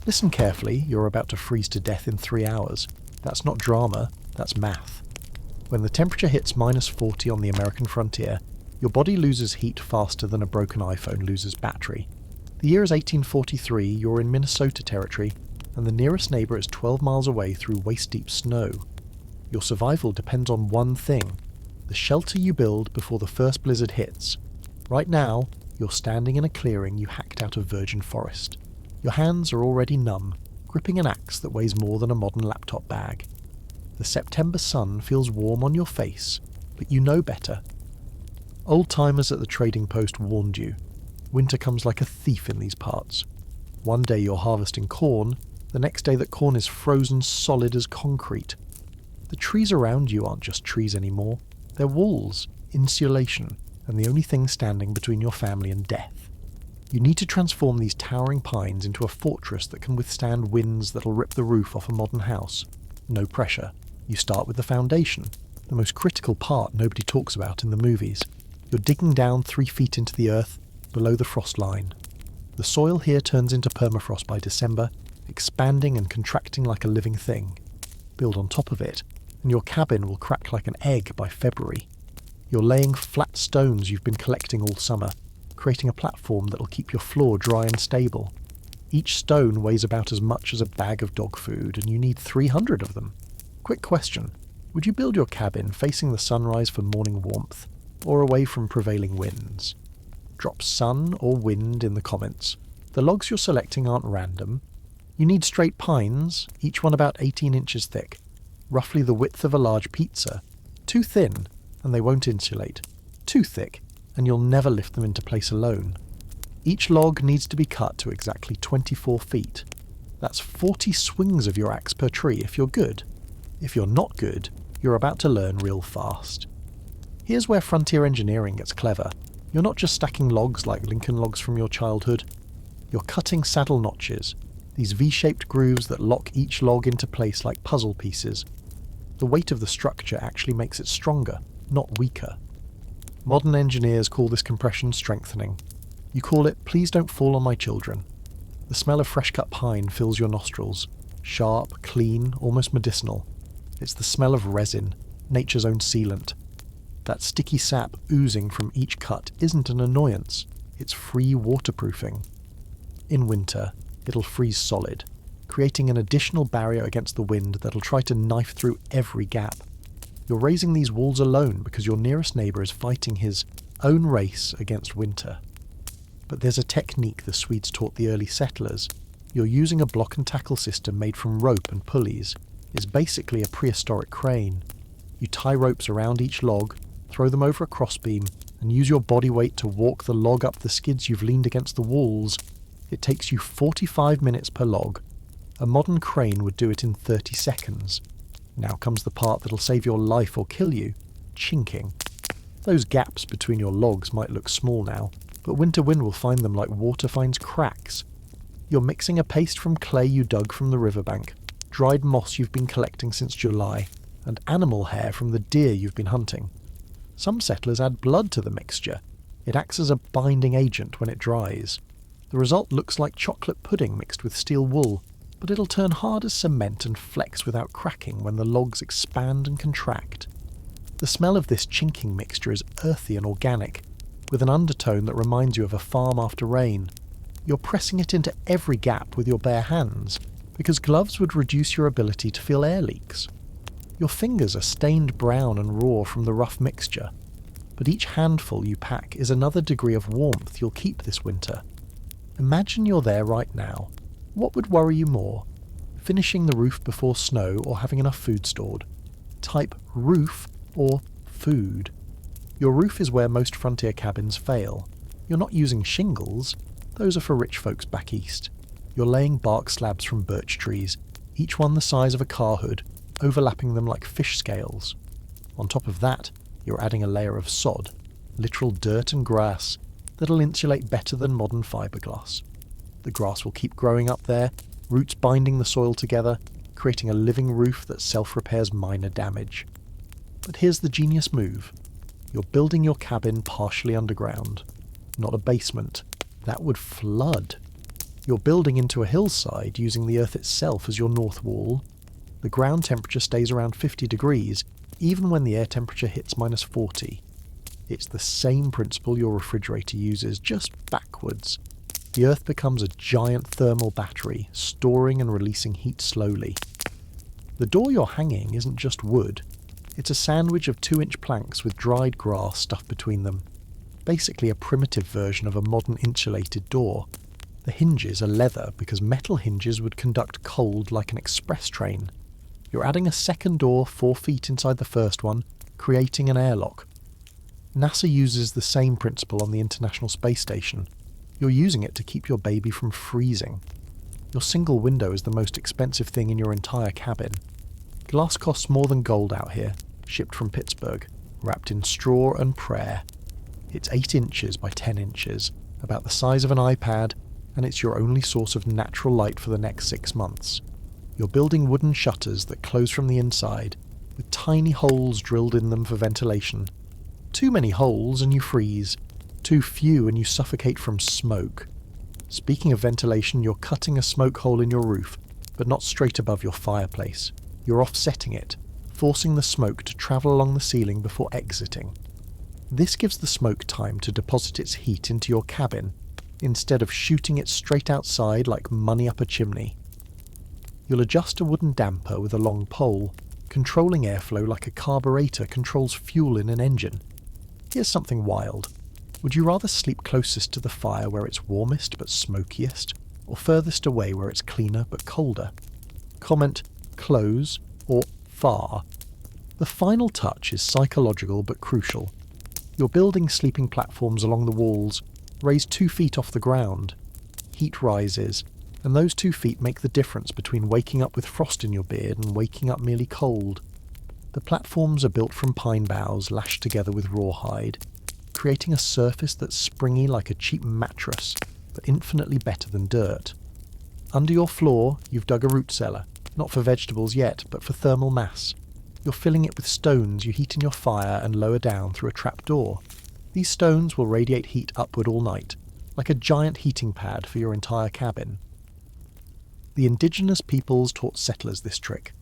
Listen carefully, you're about to freeze to death in 3 hours. That's not drama, that's math. When the temperature hits -40 on the American frontier, your body loses heat faster than a broken iPhone loses battery. The year is 1843, you're in Minnesota territory, and the nearest neighbour is 12 miles away through waist-deep snow. Your survival depends on one thing: the shelter you build before the first blizzard hits. Right now, you're standing in a clearing you hacked out of virgin forest. Your hands are already numb, gripping an axe that weighs more than a modern laptop bag. The September sun feels warm on your face, but you know better. Old-timers at the trading post warned you. Winter comes like a thief in these parts. One day you're harvesting corn, the next day that corn is frozen solid as concrete. The trees around you aren't just trees anymore. They're walls, insulation, and the only thing standing between your family and death. You need to transform these towering pines into a fortress that can withstand winds that'll rip the roof off a modern house. No pressure. You start with the foundation, the most critical part nobody talks about in the movies. You're digging down 3 feet into the earth, below the frost line. The soil here turns into permafrost by December, expanding and contracting like a living thing. Build on top of it, and your cabin will crack like an egg by February. You're laying flat stones you've been collecting all summer, creating a platform that'll keep your floor dry and stable. Each stone weighs about as much as a bag of dog food, and you need 300 of them. Quick question: would you build your cabin facing the sunrise for morning warmth, or away from prevailing winds? Drop sun or wind in the comments. The logs you're selecting aren't random. You need straight pines, each one about 18 inches thick, roughly the width of a large pizza. Too thin, and they won't insulate. Too thick, and you'll never lift them into place alone. Each log needs to be cut to exactly 24 feet. That's 40 swings of your axe per tree if you're good. If you're not good, you're about to learn real fast. Here's where frontier engineering gets clever. You're not just stacking logs like Lincoln logs from your childhood. You're cutting saddle notches, these V-shaped grooves that lock each log into place like puzzle pieces. The weight of the structure actually makes it stronger, not weaker. Modern engineers call this compression strengthening. You call it, "Please don't fall on my children." The smell of fresh-cut pine fills your nostrils. Sharp, clean, almost medicinal. It's the smell of resin, nature's own sealant. That sticky sap oozing from each cut isn't an annoyance, it's free waterproofing. In winter, it'll freeze solid, creating an additional barrier against the wind that'll try to knife through every gap. You're raising these walls alone because your nearest neighbour is fighting his own race against winter. But there's a technique the Swedes taught the early settlers. You're using a block and tackle system made from rope and pulleys. It's basically a prehistoric crane. You tie ropes around each log, throw them over a crossbeam, and use your body weight to walk the log up the skids you've leaned against the walls. It takes you 45 minutes per log. A modern crane would do it in 30 seconds. Now comes the part that'll save your life or kill you: chinking. Those gaps between your logs might look small now, but winter wind will find them like water finds cracks. You're mixing a paste from clay you dug from the riverbank, dried moss you've been collecting since July, and animal hair from the deer you've been hunting. Some settlers add blood to the mixture. It acts as a binding agent when it dries. The result looks like chocolate pudding mixed with steel wool, but it'll turn hard as cement and flex without cracking when the logs expand and contract. The smell of this chinking mixture is earthy and organic, with an undertone that reminds you of a farm after rain. You're pressing it into every gap with your bare hands, because gloves would reduce your ability to feel air leaks. Your fingers are stained brown and raw from the rough mixture, but each handful you pack is another degree of warmth you'll keep this winter. Imagine you're there right now. What would worry you more? Finishing the roof before snow or having enough food stored? Type roof or food. Your roof is where most frontier cabins fail. You're not using shingles, those are for rich folks back east. You're laying bark slabs from birch trees, each one the size of a car hood, overlapping them like fish scales. On top of that, you're adding a layer of sod, literal dirt and grass, that'll insulate better than modern fiberglass. The grass will keep growing up there, roots binding the soil together, creating a living roof that self-repairs minor damage. But here's the genius move. You're building your cabin partially underground. Not a basement. That would flood. You're building into a hillside using the Earth itself as your north wall. The ground temperature stays around 50 degrees, even when the air temperature hits minus 40. It's the same principle your refrigerator uses, just backwards. The Earth becomes a giant thermal battery, storing and releasing heat slowly. The door you're hanging isn't just wood. It's a sandwich of 2-inch planks with dried grass stuffed between them. Basically a primitive version of a modern insulated door. The hinges are leather because metal hinges would conduct cold like an express train. You're adding a second door 4 feet inside the first one, creating an airlock. NASA uses the same principle on the International Space Station. You're using it to keep your baby from freezing. Your single window is the most expensive thing in your entire cabin. Glass costs more than gold out here, shipped from Pittsburgh, wrapped in straw and prayer. It's 8 inches by 10 inches, about the size of an iPad, and it's your only source of natural light for the next 6 months. You're building wooden shutters that close from the inside, with tiny holes drilled in them for ventilation. Too many holes and you freeze. Too few and you suffocate from smoke. Speaking of ventilation, you're cutting a smoke hole in your roof, but not straight above your fireplace. You're offsetting it, forcing the smoke to travel along the ceiling before exiting. This gives the smoke time to deposit its heat into your cabin, instead of shooting it straight outside like money up a chimney. You'll adjust a wooden damper with a long pole, controlling airflow like a carburetor controls fuel in an engine. Here's something wild. Would you rather sleep closest to the fire where it's warmest but smokiest, or furthest away where it's cleaner but colder? Comment close or far. The final touch is psychological but crucial. You're building sleeping platforms along the walls, raised 2 feet off the ground. Heat rises, and those 2 feet make the difference between waking up with frost in your beard and waking up merely cold. The platforms are built from pine boughs lashed together with rawhide, creating a surface that's springy like a cheap mattress, but infinitely better than dirt. Under your floor, you've dug a root cellar, not for vegetables yet, but for thermal mass. You're filling it with stones you heat in your fire and lower down through a trapdoor. These stones will radiate heat upward all night, like a giant heating pad for your entire cabin. The indigenous peoples taught settlers this trick.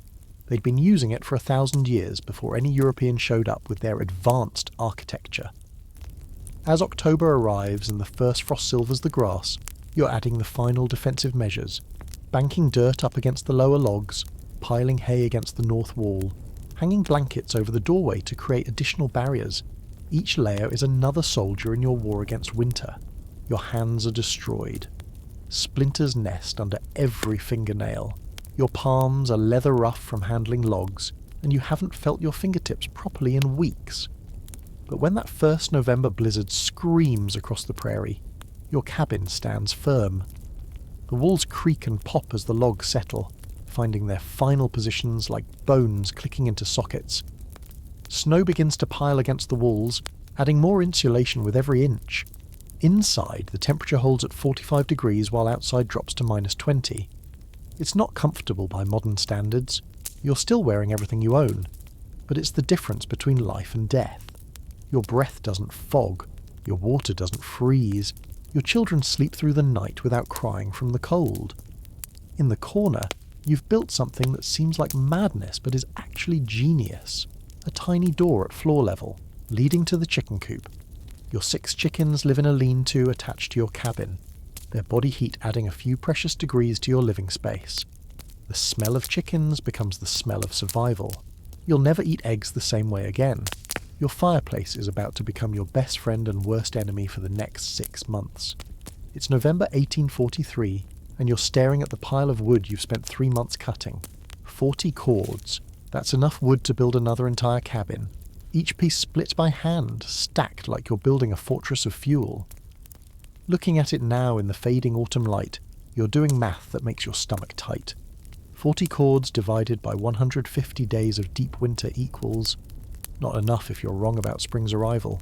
They'd been using it for 1,000 years before any European showed up with their advanced architecture. As October arrives and the first frost silvers the grass, you're adding the final defensive measures, banking dirt up against the lower logs, piling hay against the north wall, hanging blankets over the doorway to create additional barriers. Each layer is another soldier in your war against winter. Your hands are destroyed. Splinters nest under every fingernail. Your palms are leather rough from handling logs, and you haven't felt your fingertips properly in weeks. But when that first November blizzard screams across the prairie, your cabin stands firm. The walls creak and pop as the logs settle, finding their final positions like bones clicking into sockets. Snow begins to pile against the walls, adding more insulation with every inch. Inside, the temperature holds at 45 degrees while outside drops to minus 20. It's not comfortable by modern standards. You're still wearing everything you own. But it's the difference between life and death. Your breath doesn't fog. Your water doesn't freeze. Your children sleep through the night without crying from the cold. In the corner, you've built something that seems like madness but is actually genius. A tiny door at floor level, leading to the chicken coop. Your 6 chickens live in a lean-to attached to your cabin, their body heat adding a few precious degrees to your living space. The smell of chickens becomes the smell of survival. You'll never eat eggs the same way again. Your fireplace is about to become your best friend and worst enemy for the next 6 months. It's November 1843, and you're staring at the pile of wood you've spent 3 months cutting. 40 cords. That's enough wood to build another entire cabin. Each piece split by hand, stacked like you're building a fortress of fuel. Looking at it now in the fading autumn light, you're doing math that makes your stomach tight. 40 cords divided by 150 days of deep winter equals... not enough if you're wrong about spring's arrival.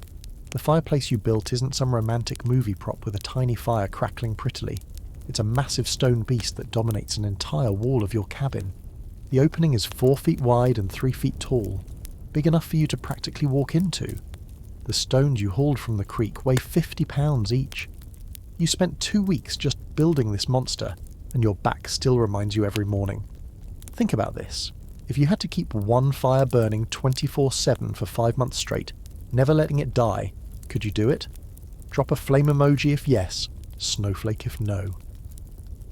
The fireplace you built isn't some romantic movie prop with a tiny fire crackling prettily. It's a massive stone beast that dominates an entire wall of your cabin. The opening is 4 feet wide and 3 feet tall, big enough for you to practically walk into. The stones you hauled from the creek weigh 50 pounds each. You spent 2 weeks just building this monster, and your back still reminds you every morning. Think about this. If you had to keep one fire burning 24/7 for 5 months straight, never letting it die, could you do it? Drop a flame emoji if yes, snowflake if no.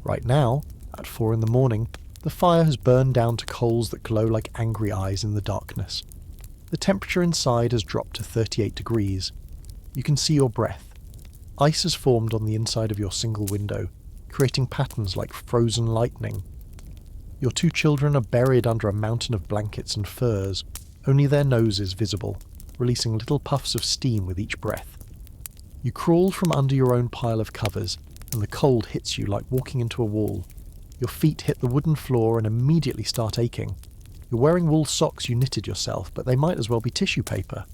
Right now, at 4 in the morning, the fire has burned down to coals that glow like angry eyes in the darkness. The temperature inside has dropped to 38 degrees. You can see your breath. Ice has formed on the inside of your single window, creating patterns like frozen lightning. Your 2 children are buried under a mountain of blankets and furs, only their noses visible, releasing little puffs of steam with each breath. You crawl from under your own pile of covers, and the cold hits you like walking into a wall. Your feet hit the wooden floor and immediately start aching. You're wearing wool socks you knitted yourself, but they might as well be tissue paper.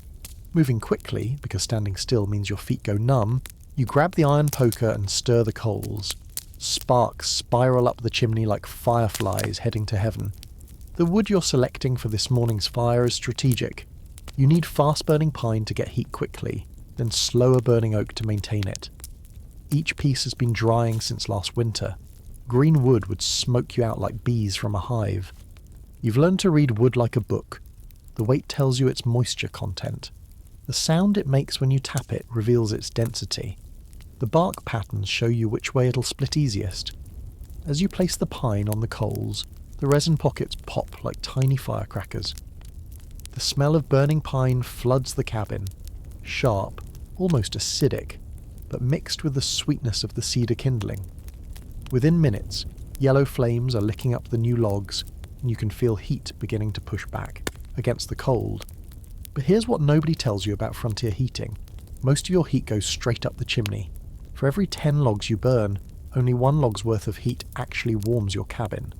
Moving quickly, because standing still means your feet go numb, you grab the iron poker and stir the coals. Sparks spiral up the chimney like fireflies heading to heaven. The wood you're selecting for this morning's fire is strategic. You need fast-burning pine to get heat quickly, then slower-burning oak to maintain it. Each piece has been drying since last winter. Green wood would smoke you out like bees from a hive. You've learned to read wood like a book. The weight tells you its moisture content. The sound it makes when you tap it reveals its density. The bark patterns show you which way it'll split easiest. As you place the pine on the coals, the resin pockets pop like tiny firecrackers. The smell of burning pine floods the cabin, sharp, almost acidic, but mixed with the sweetness of the cedar kindling. Within minutes, yellow flames are licking up the new logs, and you can feel heat beginning to push back against the cold. But here's what nobody tells you about frontier heating. Most of your heat goes straight up the chimney. For every 10 logs you burn, only 1 log's worth of heat actually warms your cabin.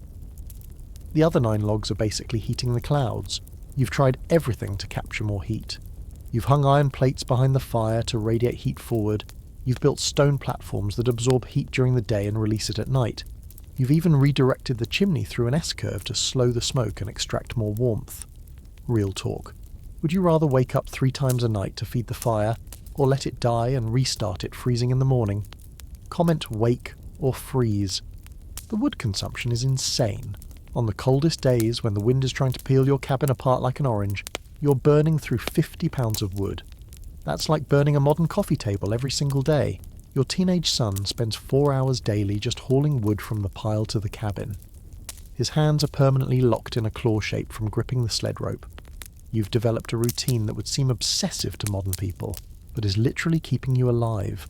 The other 9 logs are basically heating the clouds. You've tried everything to capture more heat. You've hung iron plates behind the fire to radiate heat forward. You've built stone platforms that absorb heat during the day and release it at night. You've even redirected the chimney through an S-curve to slow the smoke and extract more warmth. Real talk. Would you rather wake up 3 times a night to feed the fire, or let it die and restart it freezing in the morning? Comment wake or freeze. The wood consumption is insane. On the coldest days, when the wind is trying to peel your cabin apart like an orange, you're burning through 50 pounds of wood. That's like burning a modern coffee table every single day. Your teenage son spends 4 hours daily just hauling wood from the pile to the cabin. His hands are permanently locked in a claw shape from gripping the sled rope. You've developed a routine that would seem obsessive to modern people, but is literally keeping you alive.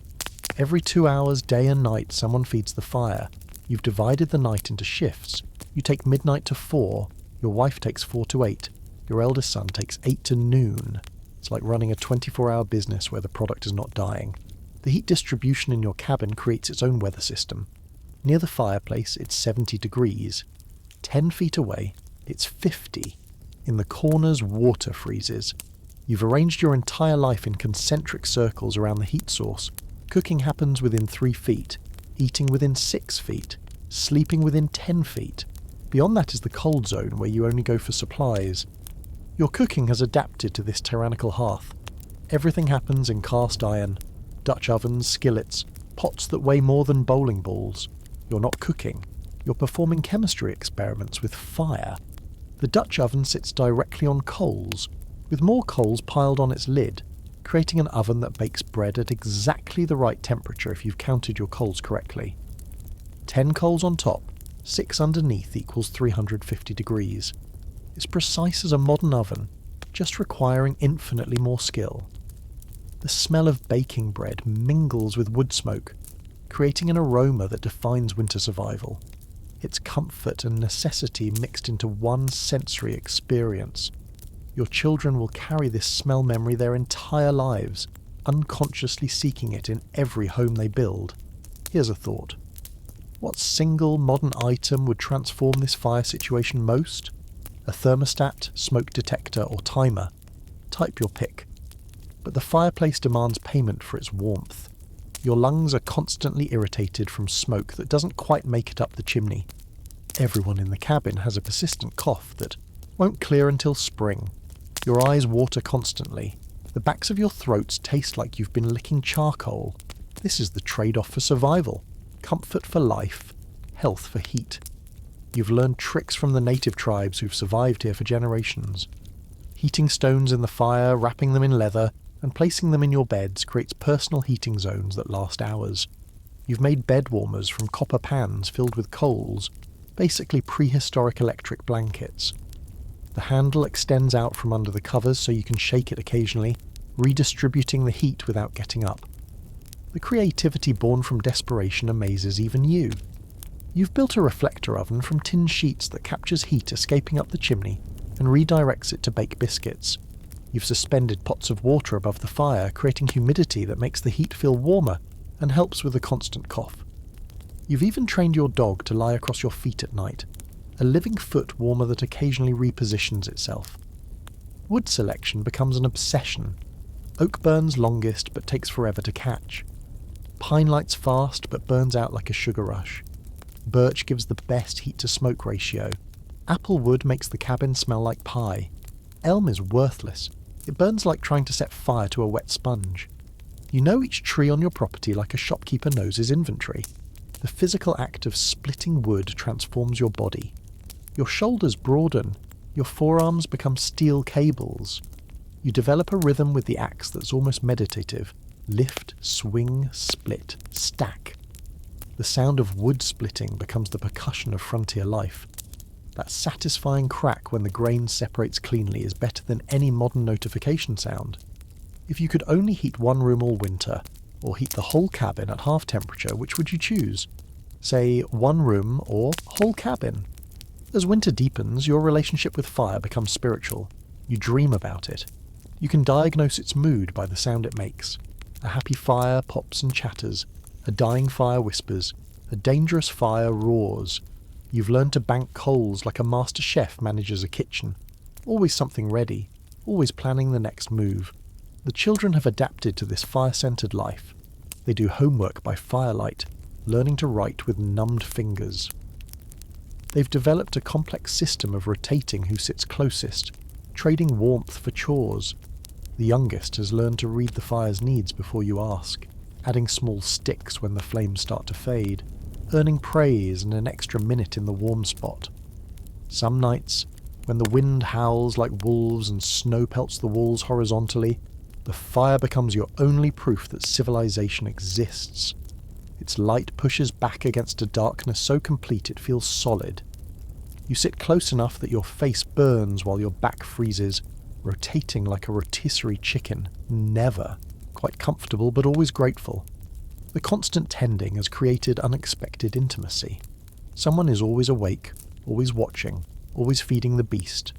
Every 2 hours, day and night, someone feeds the fire. You've divided the night into shifts. You take midnight to 4, your wife takes 4 to 8, your eldest son takes 8 to noon. It's like running a 24-hour business where the product is not dying. The heat distribution in your cabin creates its own weather system. Near the fireplace, it's 70 degrees. 10 feet away, it's 50. In the corners, water freezes. You've arranged your entire life in concentric circles around the heat source. Cooking happens within 3 feet, eating within 6 feet, sleeping within 10 feet. Beyond that is the cold zone, where you only go for supplies. Your cooking has adapted to this tyrannical hearth. Everything happens in cast iron. Dutch ovens, skillets, pots that weigh more than bowling balls. You're not cooking. You're performing chemistry experiments with fire. The Dutch oven sits directly on coals, with more coals piled on its lid, creating an oven that bakes bread at exactly the right temperature if you've counted your coals correctly. 10 coals on top, 6 underneath equals 350 degrees. It's precise as a modern oven, just requiring infinitely more skill. The smell of baking bread mingles with wood smoke, creating an aroma that defines winter survival. It's comfort and necessity mixed into one sensory experience. Your children will carry this smell memory their entire lives, unconsciously seeking it in every home they build. Here's a thought. What single modern item would transform this fire situation most? A thermostat, smoke detector, or timer? Type your pick. But the fireplace demands payment for its warmth. Your lungs are constantly irritated from smoke that doesn't quite make it up the chimney. Everyone in the cabin has a persistent cough that won't clear until spring. Your eyes water constantly. The backs of your throats taste like you've been licking charcoal. This is the trade-off for survival. Comfort for life, health for heat. You've learned tricks from the native tribes who've survived here for generations. Heating stones in the fire, wrapping them in leather, and placing them in your beds creates personal heating zones that last hours. You've made bed warmers from copper pans filled with coals, basically prehistoric electric blankets. The handle extends out from under the covers so you can shake it occasionally, redistributing the heat without getting up. The creativity born from desperation amazes even you. You've built a reflector oven from tin sheets that captures heat escaping up the chimney and redirects it to bake biscuits. You've suspended pots of water above the fire, creating humidity that makes the heat feel warmer and helps with a constant cough. You've even trained your dog to lie across your feet at night, a living foot warmer that occasionally repositions itself. Wood selection becomes an obsession. Oak burns longest but takes forever to catch. Pine lights fast but burns out like a sugar rush. Birch gives the best heat-to-smoke ratio. Apple wood makes the cabin smell like pie. Elm is worthless. It burns like trying to set fire to a wet sponge. You know each tree on your property like a shopkeeper knows his inventory. The physical act of splitting wood transforms your body. Your shoulders broaden. Your forearms become steel cables. You develop a rhythm with the axe that's almost meditative. Lift, swing, split, stack. The sound of wood splitting becomes the percussion of frontier life. That satisfying crack when the grain separates cleanly is better than any modern notification sound. If you could only heat one room all winter, or heat the whole cabin at half temperature, which would you choose? Say, one room or whole cabin. As winter deepens, your relationship with fire becomes spiritual. You dream about it. You can diagnose its mood by the sound it makes. A happy fire pops and chatters. A dying fire whispers. A dangerous fire roars. You've learned to bank coals like a master chef manages a kitchen. Always something ready. Always planning the next move. The children have adapted to this fire-centered life. They do homework by firelight, learning to write with numbed fingers. They've developed a complex system of rotating who sits closest, trading warmth for chores. The youngest has learned to read the fire's needs before you ask, adding small sticks when the flames start to fade, earning praise and an extra minute in the warm spot. Some nights, when the wind howls like wolves and snow pelts the walls horizontally, the fire becomes your only proof that civilization exists. Its light pushes back against a darkness so complete it feels solid. You sit close enough that your face burns while your back freezes, rotating like a rotisserie chicken. Never. Quite comfortable but always grateful. The constant tending has created unexpected intimacy. Someone is always awake, always watching, always feeding the beast.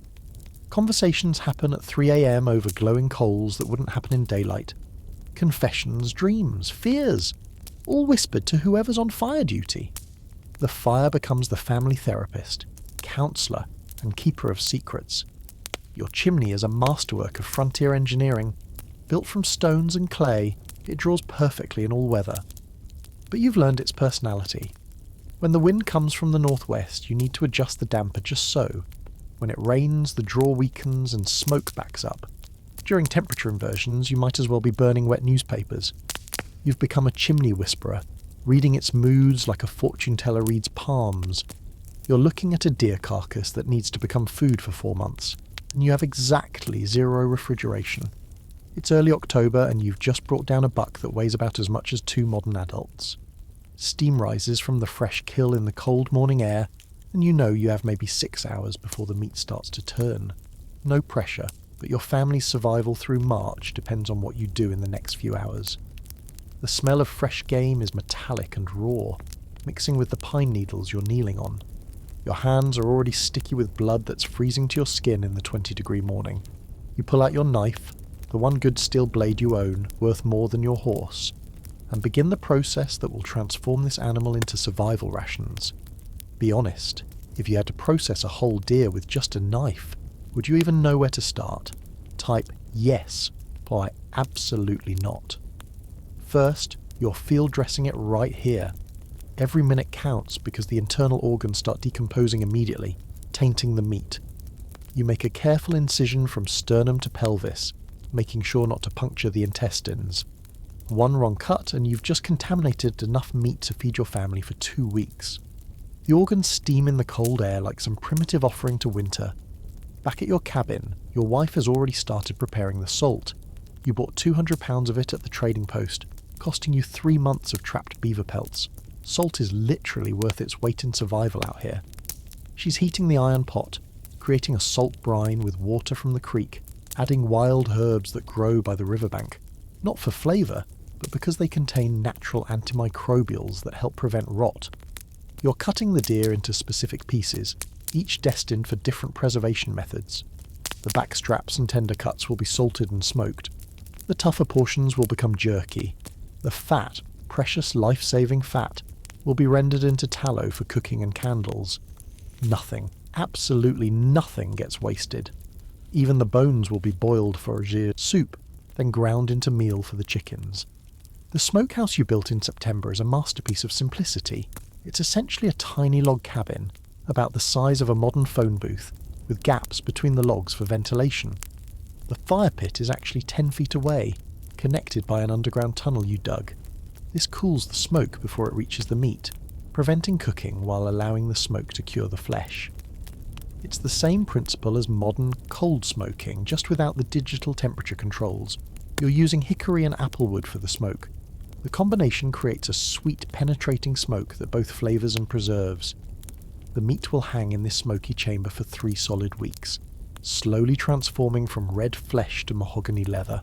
Conversations happen at 3 a.m. over glowing coals that wouldn't happen in daylight. Confessions, dreams, fears, all whispered to whoever's on fire duty. The fire becomes the family therapist, counsellor, and keeper of secrets. Your chimney is a masterwork of frontier engineering. Built from stones and clay, it draws perfectly in all weather. But you've learned its personality. When the wind comes from the northwest, you need to adjust the damper just so. When it rains, the draw weakens and smoke backs up. During temperature inversions, you might as well be burning wet newspapers. You've become a chimney whisperer, reading its moods like a fortune teller reads palms. You're looking at a deer carcass that needs to become food for 4 months, and you have exactly 0 refrigeration. It's early October and you've just brought down a buck that weighs about as much as 2 modern adults. Steam rises from the fresh kill in the cold morning air, and you know you have maybe 6 hours before the meat starts to turn. No pressure, but your family's survival through March depends on what you do in the next few hours. The smell of fresh game is metallic and raw, mixing with the pine needles you're kneeling on. Your hands are already sticky with blood that's freezing to your skin in the 20-degree morning. You pull out your knife, the one good steel blade you own, worth more than your horse, and begin the process that will transform this animal into survival rations. Be honest, if you had to process a whole deer with just a knife, would you even know where to start? Type yes, or absolutely not. First, you're field dressing it right here. Every minute counts because the internal organs start decomposing immediately, tainting the meat. You make a careful incision from sternum to pelvis, making sure not to puncture the intestines. One wrong cut and you've just contaminated enough meat to feed your family for 2 weeks. The organs steam in the cold air like some primitive offering to winter. Back at your cabin, your wife has already started preparing the salt. You bought 200 pounds of it at the trading post, costing you 3 months of trapped beaver pelts. Salt is literally worth its weight in survival out here. She's heating the iron pot, creating a salt brine with water from the creek, adding wild herbs that grow by the riverbank, not for flavour, but because they contain natural antimicrobials that help prevent rot. You're cutting the deer into specific pieces, each destined for different preservation methods. The back straps and tender cuts will be salted and smoked. The tougher portions will become jerky. The fat, precious life-saving fat, will be rendered into tallow for cooking and candles. Nothing, absolutely nothing gets wasted. Even the bones will be boiled for a soup, then ground into meal for the chickens. The smokehouse you built in September is a masterpiece of simplicity. It's essentially a tiny log cabin, about the size of a modern phone booth, with gaps between the logs for ventilation. The fire pit is actually 10 feet away, connected by an underground tunnel you dug. This cools the smoke before it reaches the meat, preventing cooking while allowing the smoke to cure the flesh. It's the same principle as modern cold smoking, just without the digital temperature controls. You're using hickory and applewood for the smoke. The combination creates a sweet, penetrating smoke that both flavours and preserves. The meat will hang in this smoky chamber for 3 solid weeks, slowly transforming from red flesh to mahogany leather.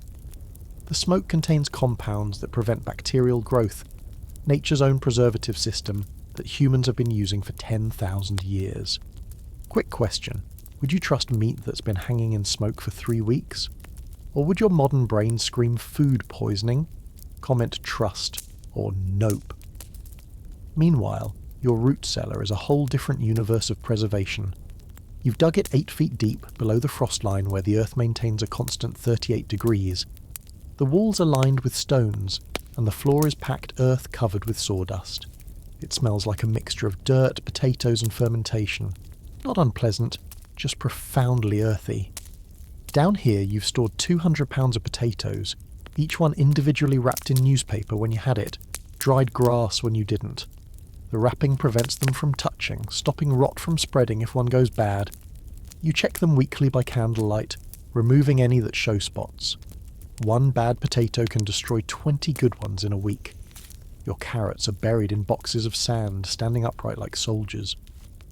The smoke contains compounds that prevent bacterial growth, nature's own preservative system that humans have been using for 10,000 years. Quick question, would you trust meat that's been hanging in smoke for 3 weeks? Or would your modern brain scream food poisoning? Comment trust, or nope. Meanwhile, your root cellar is a whole different universe of preservation. You've dug it 8 feet deep below the frost line where the earth maintains a constant 38 degrees. The walls are lined with stones, and the floor is packed earth covered with sawdust. It smells like a mixture of dirt, potatoes and fermentation. Not unpleasant, just profoundly earthy. Down here you've stored 200 pounds of potatoes, each one individually wrapped in newspaper when you had it, dried grass when you didn't. The wrapping prevents them from touching, stopping rot from spreading if one goes bad. You check them weekly by candlelight, removing any that show spots. One bad potato can destroy 20 good ones in a week. Your carrots are buried in boxes of sand, standing upright like soldiers.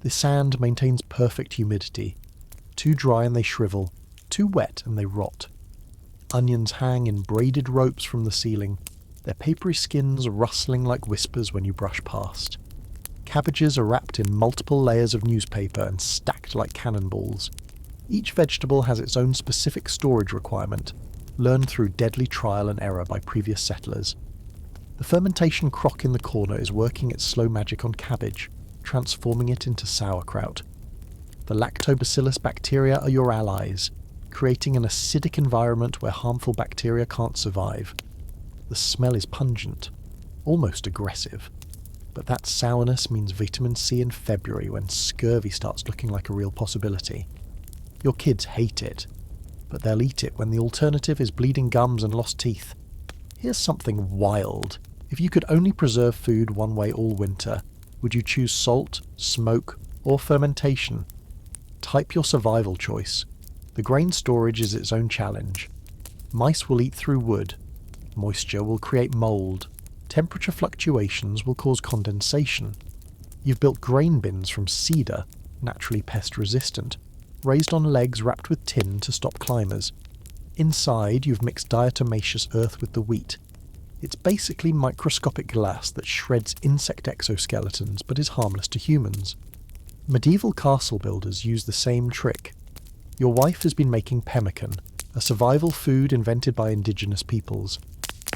The sand maintains perfect humidity. Too dry and they shrivel, too wet and they rot. Onions hang in braided ropes from the ceiling, their papery skins rustling like whispers when you brush past. Cabbages are wrapped in multiple layers of newspaper and stacked like cannonballs. Each vegetable has its own specific storage requirement, learned through deadly trial and error by previous settlers. The fermentation crock in the corner is working its slow magic on cabbage, transforming it into sauerkraut. The lactobacillus bacteria are your allies, creating an acidic environment where harmful bacteria can't survive. The smell is pungent, almost aggressive, but that sourness means vitamin C in February when scurvy starts looking like a real possibility. Your kids hate it, but they'll eat it when the alternative is bleeding gums and lost teeth. Here's something wild. If you could only preserve food one way all winter, would you choose salt, smoke, or fermentation? Type your survival choice. The grain storage is its own challenge. Mice will eat through wood. Moisture will create mould. Temperature fluctuations will cause condensation. You've built grain bins from cedar, naturally pest-resistant, raised on legs wrapped with tin to stop climbers. Inside, you've mixed diatomaceous earth with the wheat. It's basically microscopic glass that shreds insect exoskeletons but is harmless to humans. Medieval castle builders use the same trick. Your wife has been making pemmican, a survival food invented by indigenous peoples.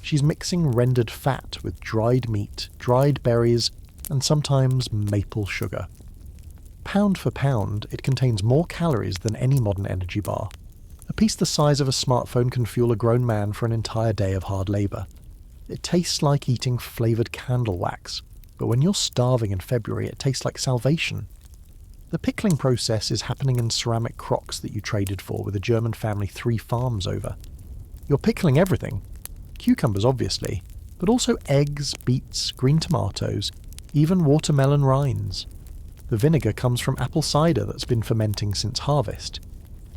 She's mixing rendered fat with dried meat, dried berries, and sometimes maple sugar. Pound for pound, it contains more calories than any modern energy bar. A piece the size of a smartphone can fuel a grown man for an entire day of hard labour. It tastes like eating flavoured candle wax, but when you're starving in February, it tastes like salvation. The pickling process is happening in ceramic crocks that you traded for with a German family 3 farms over. You're pickling everything. Cucumbers obviously, but also eggs, beets, green tomatoes, even watermelon rinds. The vinegar comes from apple cider that's been fermenting since harvest.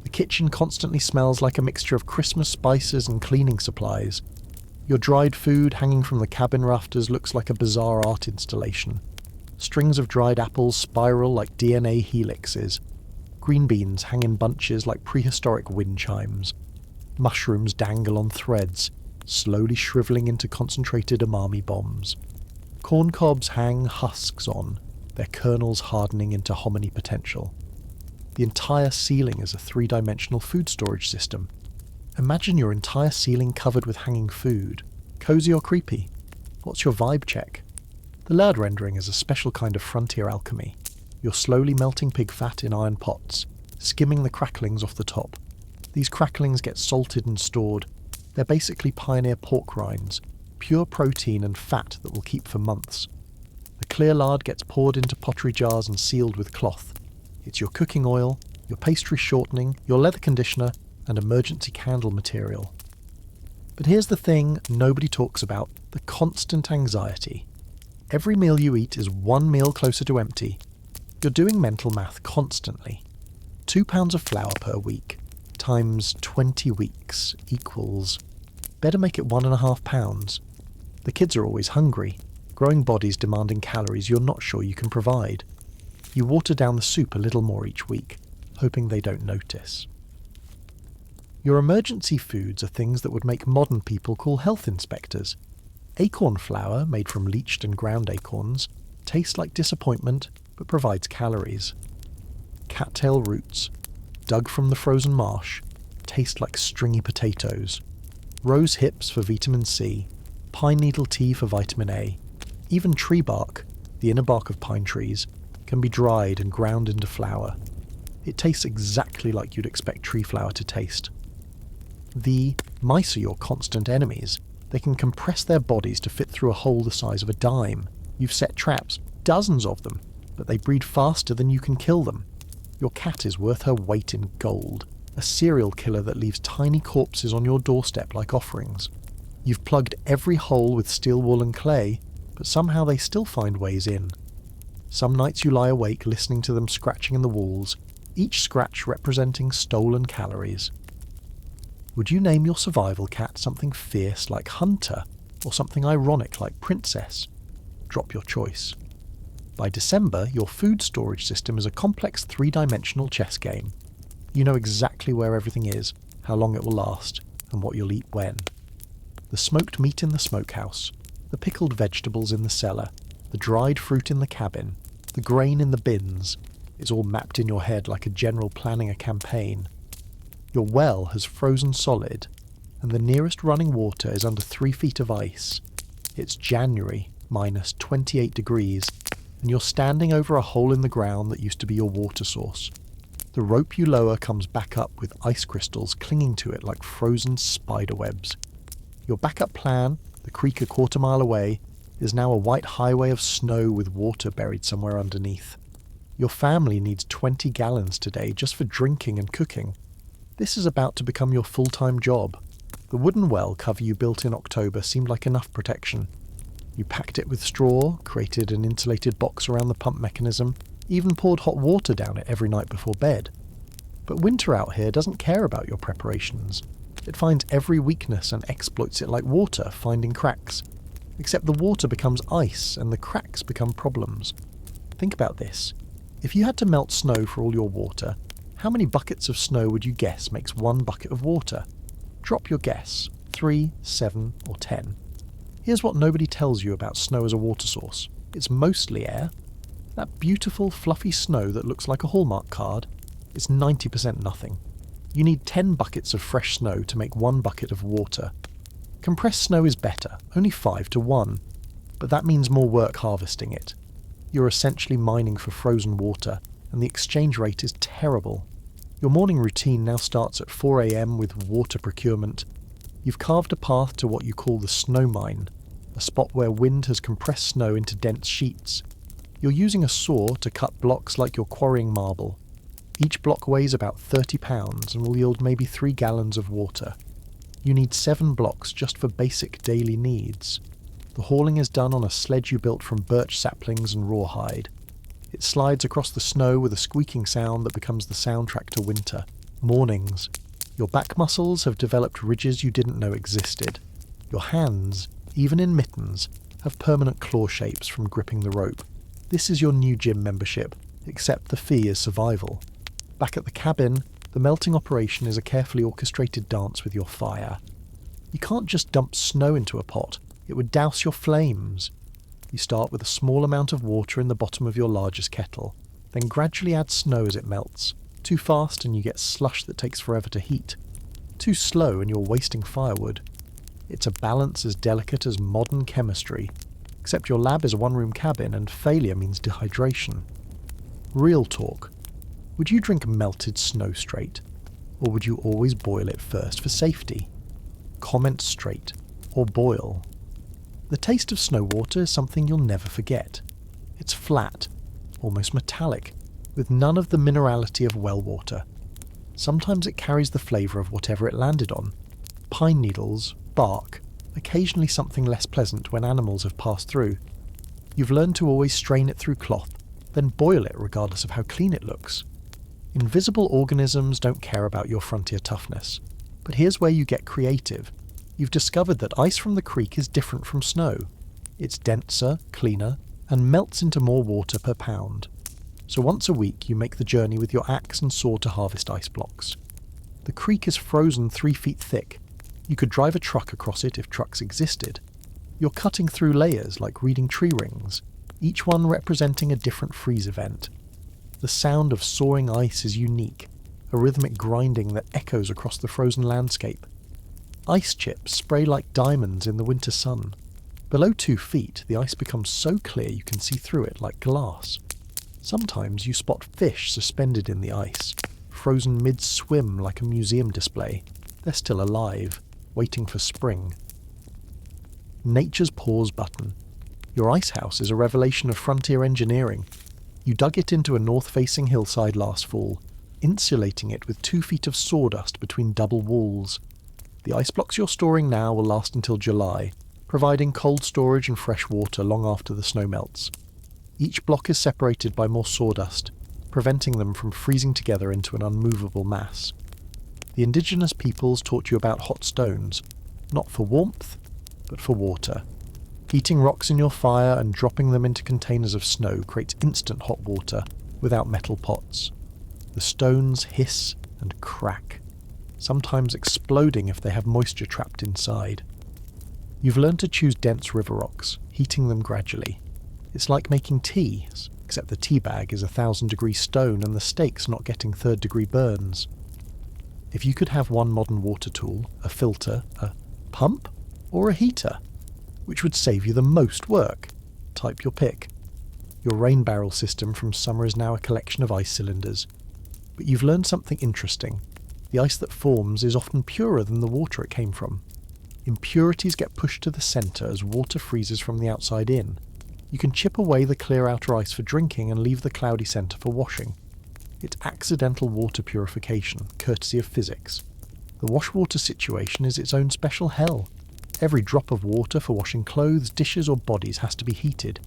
The kitchen constantly smells like a mixture of Christmas spices and cleaning supplies. Your dried food hanging from the cabin rafters looks like a bizarre art installation. Strings of dried apples spiral like DNA helixes. Green beans hang in bunches like prehistoric wind chimes. Mushrooms dangle on threads, slowly shrivelling into concentrated umami bombs. Corn cobs hang husks on, their kernels hardening into hominy potential. The entire ceiling is a three-dimensional food storage system. Imagine your entire ceiling covered with hanging food. Cozy or creepy? What's your vibe check? The Laird rendering is a special kind of frontier alchemy. You're slowly melting pig fat in iron pots, skimming the cracklings off the top. These cracklings get salted and stored. They're basically pioneer pork rinds, pure protein and fat that will keep for months. The clear lard gets poured into pottery jars and sealed with cloth. It's your cooking oil, your pastry shortening, your leather conditioner, and emergency candle material. But here's the thing nobody talks about, the constant anxiety. Every meal you eat is one meal closer to empty. You're doing mental math constantly. 2 pounds of flour per week times 20 weeks equals... Better make it 1.5 pounds. The kids are always hungry, growing bodies demanding calories you're not sure you can provide. You water down the soup a little more each week, hoping they don't notice. Your emergency foods are things that would make modern people call health inspectors. Acorn flour, made from leached and ground acorns, tastes like disappointment but provides calories. Cattail roots, dug from the frozen marsh, taste like stringy potatoes. Rose hips for vitamin C, pine needle tea for vitamin A. Even tree bark, the inner bark of pine trees, can be dried and ground into flour. It tastes exactly like you'd expect tree flour to taste. The mice are your constant enemies. They can compress their bodies to fit through a hole the size of a dime. You've set traps, dozens of them, but they breed faster than you can kill them. Your cat is worth her weight in gold, a serial killer that leaves tiny corpses on your doorstep like offerings. You've plugged every hole with steel wool and clay, but somehow they still find ways in. Some nights you lie awake listening to them scratching in the walls, each scratch representing stolen calories. Would you name your survival cat something fierce like Hunter, or something ironic like Princess? Drop your choice. By December, your food storage system is a complex three-dimensional chess game. You know exactly where everything is, how long it will last, and what you'll eat when. The smoked meat in the smokehouse, the pickled vegetables in the cellar, the dried fruit in the cabin, the grain in the bins, is all mapped in your head like a general planning a campaign. Your well has frozen solid, and the nearest running water is under 3 feet of ice. It's January, minus 28 degrees, and you're standing over a hole in the ground that used to be your water source. The rope you lower comes back up with ice crystals clinging to it like frozen spider webs. Your backup plan, the creek a quarter-mile away, is now a white highway of snow with water buried somewhere underneath. Your family needs 20 gallons today just for drinking and cooking. This is about to become your full-time job. The wooden well cover you built in October seemed like enough protection. You packed it with straw, created an insulated box around the pump mechanism, even poured hot water down it every night before bed. But winter out here doesn't care about your preparations. It finds every weakness and exploits it like water, finding cracks. Except the water becomes ice and the cracks become problems. Think about this. If you had to melt snow for all your water, how many buckets of snow would you guess makes 1 bucket of water? Drop your guess. 3, 7, or 10. Here's what nobody tells you about snow as a water source. It's mostly air. That beautiful, fluffy snow that looks like a Hallmark card, it's 90% nothing. You need 10 buckets of fresh snow to make 1 bucket of water. Compressed snow is better, only 5 to 1, but that means more work harvesting it. You're essentially mining for frozen water, and the exchange rate is terrible. Your morning routine now starts at 4 a.m. with water procurement. You've carved a path to what you call the snow mine, a spot where wind has compressed snow into dense sheets. You're using a saw to cut blocks like you're quarrying marble. Each block weighs about 30 pounds and will yield maybe 3 gallons of water. You need 7 blocks just for basic daily needs. The hauling is done on a sledge you built from birch saplings and rawhide. It slides across the snow with a squeaking sound that becomes the soundtrack to winter. Mornings. Your back muscles have developed ridges you didn't know existed. Your hands, even in mittens, have permanent claw shapes from gripping the rope. This is your new gym membership, except the fee is survival. Back at the cabin, the melting operation is a carefully orchestrated dance with your fire. You can't just dump snow into a pot, it would douse your flames. You start with a small amount of water in the bottom of your largest kettle, then gradually add snow as it melts. Too fast and you get slush that takes forever to heat. Too slow and you're wasting firewood. It's a balance as delicate as modern chemistry, except your lab is a one-room cabin and failure means dehydration. Real talk. Would you drink melted snow straight? Or would you always boil it first for safety? Comment straight, or boil. The taste of snow water is something you'll never forget. It's flat, almost metallic, with none of the minerality of well water. Sometimes it carries the flavour of whatever it landed on. Pine needles, bark, occasionally something less pleasant when animals have passed through. You've learned to always strain it through cloth, then boil it regardless of how clean it looks. Invisible organisms don't care about your frontier toughness. But here's where you get creative. You've discovered that ice from the creek is different from snow. It's denser, cleaner, and melts into more water per pound. So once a week you make the journey with your axe and saw to harvest ice blocks. The creek is frozen 3 feet thick. You could drive a truck across it if trucks existed. You're cutting through layers like reading tree rings, each one representing a different freeze event. The sound of sawing ice is unique, a rhythmic grinding that echoes across the frozen landscape. Ice chips spray like diamonds in the winter sun. Below 2 feet, the ice becomes so clear you can see through it like glass. Sometimes you spot fish suspended in the ice, frozen mid-swim like a museum display. They're still alive, waiting for spring. Nature's pause button. Your ice house is a revelation of frontier engineering. You dug it into a north-facing hillside last fall, insulating it with 2 feet of sawdust between double walls. The ice blocks you're storing now will last until July, providing cold storage and fresh water long after the snow melts. Each block is separated by more sawdust, preventing them from freezing together into an unmovable mass. The indigenous peoples taught you about hot stones, not for warmth, but for water. Heating rocks in your fire and dropping them into containers of snow creates instant hot water without metal pots. The stones hiss and crack, sometimes exploding if they have moisture trapped inside. You've learned to choose dense river rocks, heating them gradually. It's like making tea, except the tea bag is 1,000-degree stone and the steak's not getting 3rd-degree burns. If you could have one modern water tool, a filter, a pump, or a heater, which would save you the most work? Type your pick. Your rain barrel system from summer is now a collection of ice cylinders. But you've learned something interesting. The ice that forms is often purer than the water it came from. Impurities get pushed to the centre as water freezes from the outside in. You can chip away the clear outer ice for drinking and leave the cloudy centre for washing. It's accidental water purification, courtesy of physics. The wash water situation is its own special hell. Every drop of water for washing clothes, dishes or bodies has to be heated.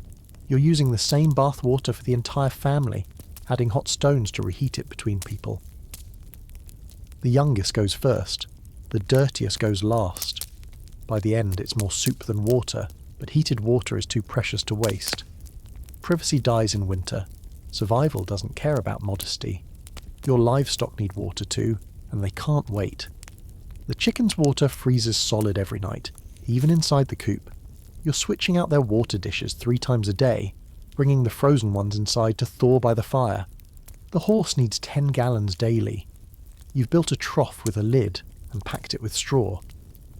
You're using the same bath water for the entire family, adding hot stones to reheat it between people. The youngest goes first, the dirtiest goes last. By the end it's more soup than water, but heated water is too precious to waste. Privacy dies in winter. Survival doesn't care about modesty. Your livestock need water too, and they can't wait. The chicken's water freezes solid every night, even inside the coop. You're switching out their water dishes 3 times a day, bringing the frozen ones inside to thaw by the fire. The horse needs 10 gallons daily. You've built a trough with a lid and packed it with straw,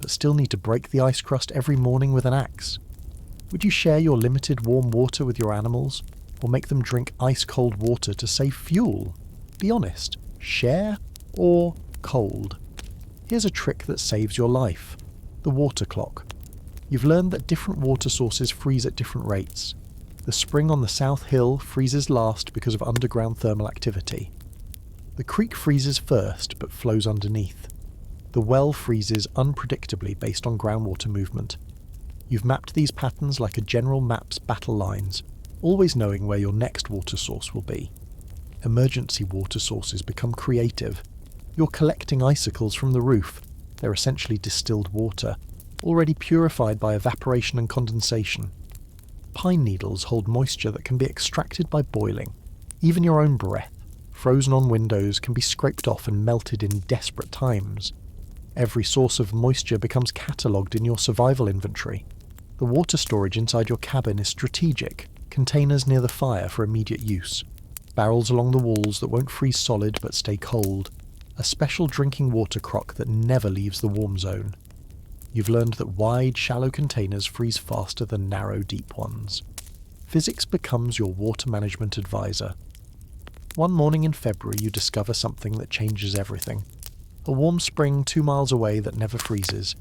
but still need to break the ice crust every morning with an axe. Would you share your limited warm water with your animals, or make them drink ice-cold water to save fuel? Be honest, share or cold? Here's a trick that saves your life. The water clock. You've learned that different water sources freeze at different rates. The spring on the South Hill freezes last because of underground thermal activity. The creek freezes first but flows underneath. The well freezes unpredictably based on groundwater movement. You've mapped these patterns like a general maps battle lines, always knowing where your next water source will be. Emergency water sources become creative. You're collecting icicles from the roof. They're essentially distilled water, already purified by evaporation and condensation. Pine needles hold moisture that can be extracted by boiling. Even your own breath, frozen on windows, can be scraped off and melted in desperate times. Every source of moisture becomes catalogued in your survival inventory. The water storage inside your cabin is strategic, containers near the fire for immediate use, barrels along the walls that won't freeze solid but stay cold, a special drinking water crock that never leaves the warm zone. You've learned that wide, shallow containers freeze faster than narrow, deep ones. Physics becomes your water management advisor. One morning in February you discover something that changes everything. A warm spring 2 miles away that never freezes.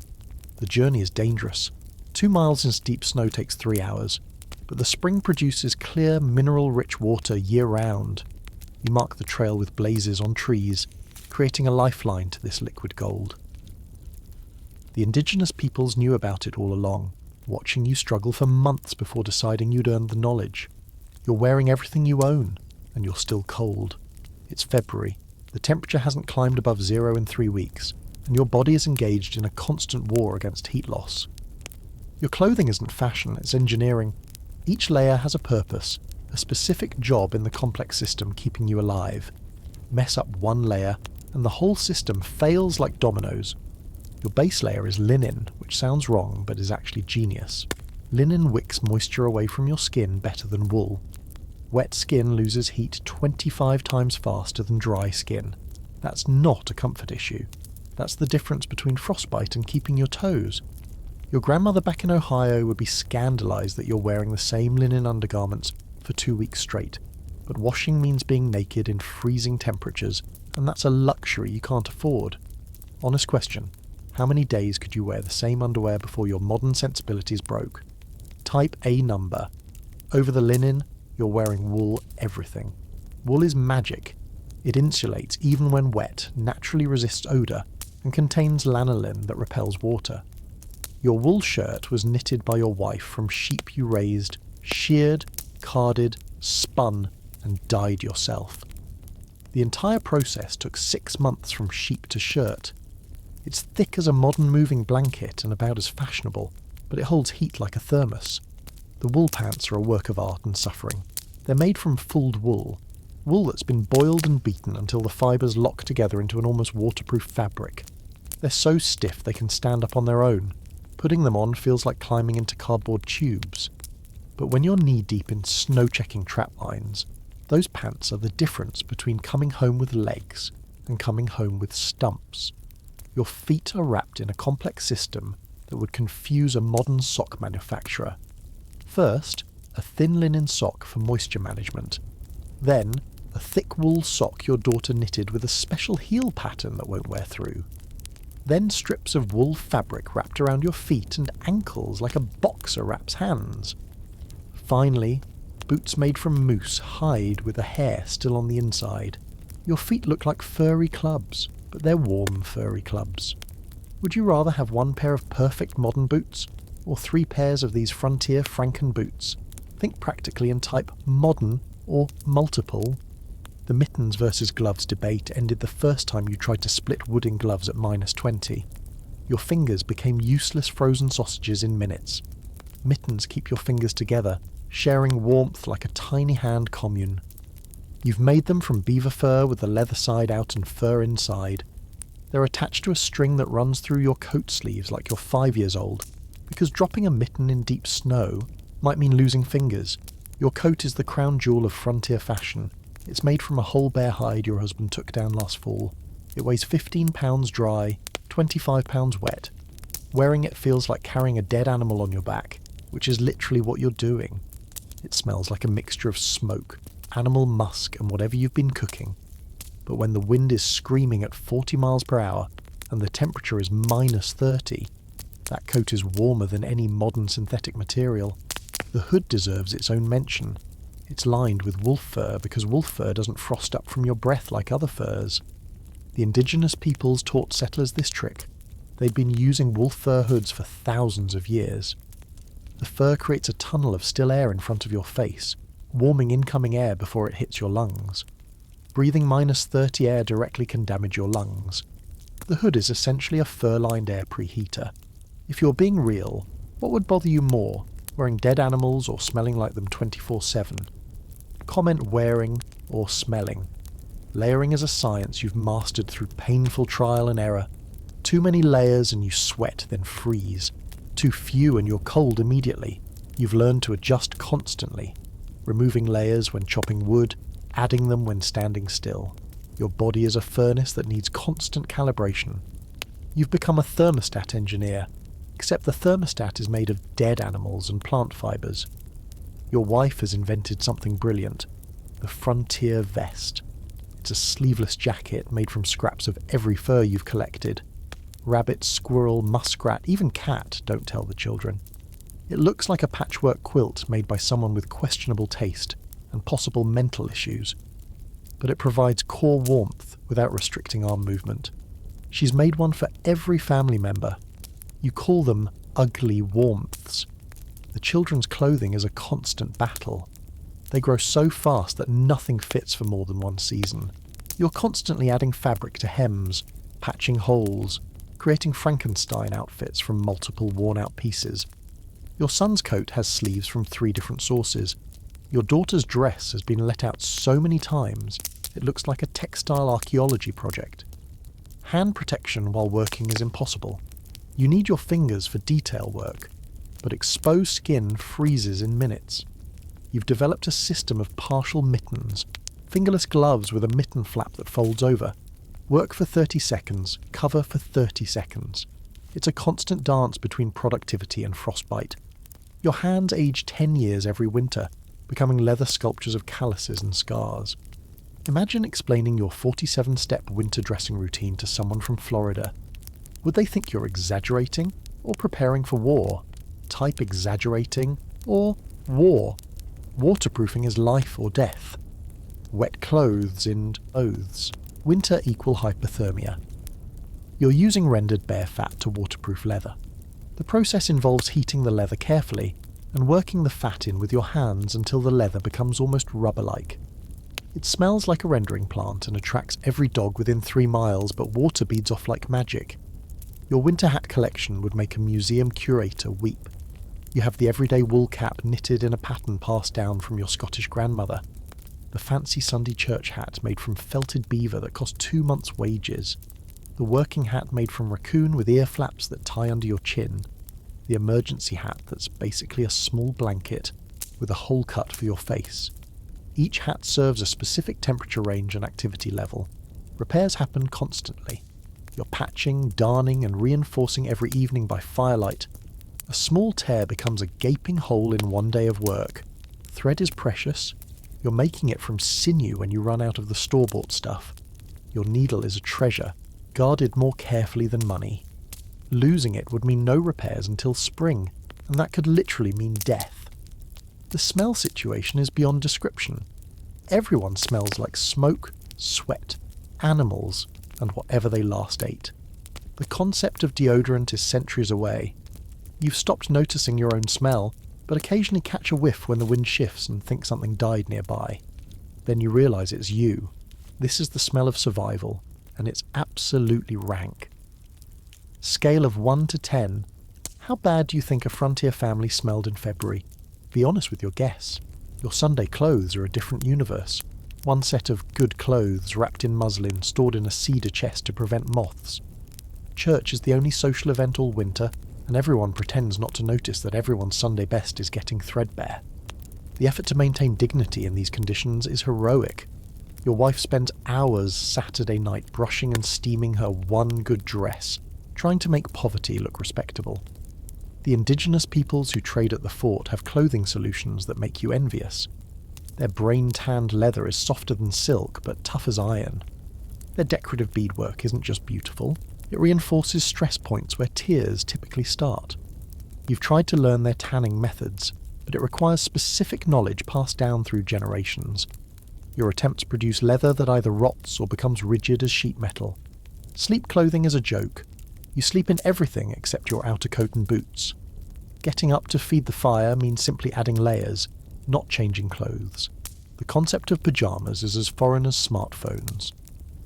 The journey is dangerous. 2 miles in steep snow takes 3 hours, but the spring produces clear, mineral-rich water year-round. You mark the trail with blazes on trees, creating a lifeline to this liquid gold. The indigenous peoples knew about it all along, watching you struggle for months before deciding you'd earned the knowledge. You're wearing everything you own, and you're still cold. It's February. The temperature hasn't climbed above 0 in 3 weeks, and your body is engaged in a constant war against heat loss. Your clothing isn't fashion, it's engineering. Each layer has a purpose, a specific job in the complex system keeping you alive. Mess up one layer, and the whole system fails like dominoes. Your base layer is linen, which sounds wrong but is actually genius. Linen wicks moisture away from your skin better than wool. Wet skin loses heat 25 times faster than dry skin. That's not a comfort issue. That's the difference between frostbite and keeping your toes. Your grandmother back in Ohio would be scandalised that you're wearing the same linen undergarments for 2 weeks straight. But washing means being naked in freezing temperatures, and that's a luxury you can't afford. Honest question, how many days could you wear the same underwear before your modern sensibilities broke? Type a number. Over the linen, you're wearing wool everything. Wool is magic. It insulates even when wet, naturally resists odour, and contains lanolin that repels water. Your wool shirt was knitted by your wife from sheep you raised, sheared, carded, spun, and dyed yourself. The entire process took 6 months from sheep to shirt. It's thick as a modern moving blanket and about as fashionable, but it holds heat like a thermos. The wool pants are a work of art and suffering. They're made from fulled wool that's been boiled and beaten until the fibres lock together into an almost waterproof fabric. They're so stiff they can stand up on their own. Putting them on feels like climbing into cardboard tubes. But when you're knee-deep in snow-checking trap lines, those pants are the difference between coming home with legs and coming home with stumps. Your feet are wrapped in a complex system that would confuse a modern sock manufacturer. First, a thin linen sock for moisture management. Then, a thick wool sock your daughter knitted with a special heel pattern that won't wear through. Then strips of wool fabric wrapped around your feet and ankles like a boxer wraps hands. Finally, boots made from moose hide with the hair still on the inside. Your feet look like furry clubs, but they're warm furry clubs. Would you rather have 1 pair of perfect modern boots, or 3 pairs of these frontier Franken boots? Think practically and type modern or multiple. The mittens versus gloves debate ended the first time you tried to split wooden gloves at -20. Your fingers became useless frozen sausages in minutes. Mittens keep your fingers together, sharing warmth like a tiny hand commune. You've made them from beaver fur with the leather side out and fur inside. They're attached to a string that runs through your coat sleeves like you're 5 years old, because dropping a mitten in deep snow might mean losing fingers. Your coat is the crown jewel of frontier fashion. It's made from a whole bear hide your husband took down last fall. It weighs 15 pounds dry, 25 pounds wet. Wearing it feels like carrying a dead animal on your back, which is literally what you're doing. It smells like a mixture of smoke, animal musk, and whatever you've been cooking. But when the wind is screaming at 40 miles per hour and the temperature is -30, that coat is warmer than any modern synthetic material. The hood deserves its own mention. It's lined with wolf fur because wolf fur doesn't frost up from your breath like other furs. The indigenous peoples taught settlers this trick. They'd been using wolf fur hoods for thousands of years. The fur creates a tunnel of still air in front of your face, warming incoming air before it hits your lungs. Breathing -30 air directly can damage your lungs. The hood is essentially a fur-lined air preheater. If you're being real, what would bother you more, wearing dead animals or smelling like them 24/7? Comment wearing or smelling. Layering is a science you've mastered through painful trial and error. Too many layers and you sweat, then freeze. Too few and you're cold immediately. You've learned to adjust constantly, removing layers when chopping wood, adding them when standing still. Your body is a furnace that needs constant calibration. You've become a thermostat engineer, except the thermostat is made of dead animals and plant fibres. Your wife has invented something brilliant, the Frontier Vest. It's a sleeveless jacket made from scraps of every fur you've collected. Rabbit, squirrel, muskrat, even cat, don't tell the children. It looks like a patchwork quilt made by someone with questionable taste and possible mental issues. But it provides core warmth without restricting arm movement. She's made one for every family member. You call them ugly warmths. The children's clothing is a constant battle. They grow so fast that nothing fits for more than one season. You're constantly adding fabric to hems, patching holes, creating Frankenstein outfits from multiple worn-out pieces. Your son's coat has sleeves from 3 different sources. Your daughter's dress has been let out so many times, it looks like a textile archaeology project. Hand protection while working is impossible. You need your fingers for detail work, but exposed skin freezes in minutes. You've developed a system of partial mittens, fingerless gloves with a mitten flap that folds over. Work for 30 seconds, cover for 30 seconds. It's a constant dance between productivity and frostbite. Your hands age 10 years every winter, becoming leather sculptures of calluses and scars. Imagine explaining your 47-step winter dressing routine to someone from Florida. Would they think you're exaggerating or preparing for war? Type exaggerating or war. Waterproofing is life or death. Wet clothes and oaths. Winter equal hypothermia. You're using rendered bear fat to waterproof leather. The process involves heating the leather carefully and working the fat in with your hands until the leather becomes almost rubber-like. It smells like a rendering plant and attracts every dog within 3 miles, but water beads off like magic. Your winter hat collection would make a museum curator weep. You have the everyday wool cap knitted in a pattern passed down from your Scottish grandmother. The fancy Sunday church hat made from felted beaver that cost 2 months' wages. The working hat made from raccoon with ear flaps that tie under your chin. The emergency hat that's basically a small blanket with a hole cut for your face. Each hat serves a specific temperature range and activity level. Repairs happen constantly. You're patching, darning and reinforcing every evening by firelight. A small tear becomes a gaping hole in 1 day of work. Thread is precious. You're making it from sinew when you run out of the store-bought stuff. Your needle is a treasure, guarded more carefully than money. Losing it would mean no repairs until spring, and that could literally mean death. The smell situation is beyond description. Everyone smells like smoke, sweat, animals, and whatever they last ate. The concept of deodorant is centuries away. You've stopped noticing your own smell, but occasionally catch a whiff when the wind shifts and think something died nearby. Then you realise it's you. This is the smell of survival, and it's absolutely rank. Scale of 1 to 10. How bad do you think a frontier family smelled in February? Be honest with your guess. Your Sunday clothes are a different universe. One set of good clothes wrapped in muslin stored in a cedar chest to prevent moths. Church is the only social event all winter, and everyone pretends not to notice that everyone's Sunday best is getting threadbare. The effort to maintain dignity in these conditions is heroic. Your wife spends hours Saturday night brushing and steaming her one good dress, trying to make poverty look respectable. The indigenous peoples who trade at the fort have clothing solutions that make you envious. Their brain-tanned leather is softer than silk, but tough as iron. Their decorative beadwork isn't just beautiful, it reinforces stress points where tears typically start. You've tried to learn their tanning methods, but it requires specific knowledge passed down through generations. Your attempts produce leather that either rots or becomes rigid as sheet metal. Sleep clothing is a joke. You sleep in everything except your outer coat and boots. Getting up to feed the fire means simply adding layers, not changing clothes. The concept of pyjamas is as foreign as smartphones.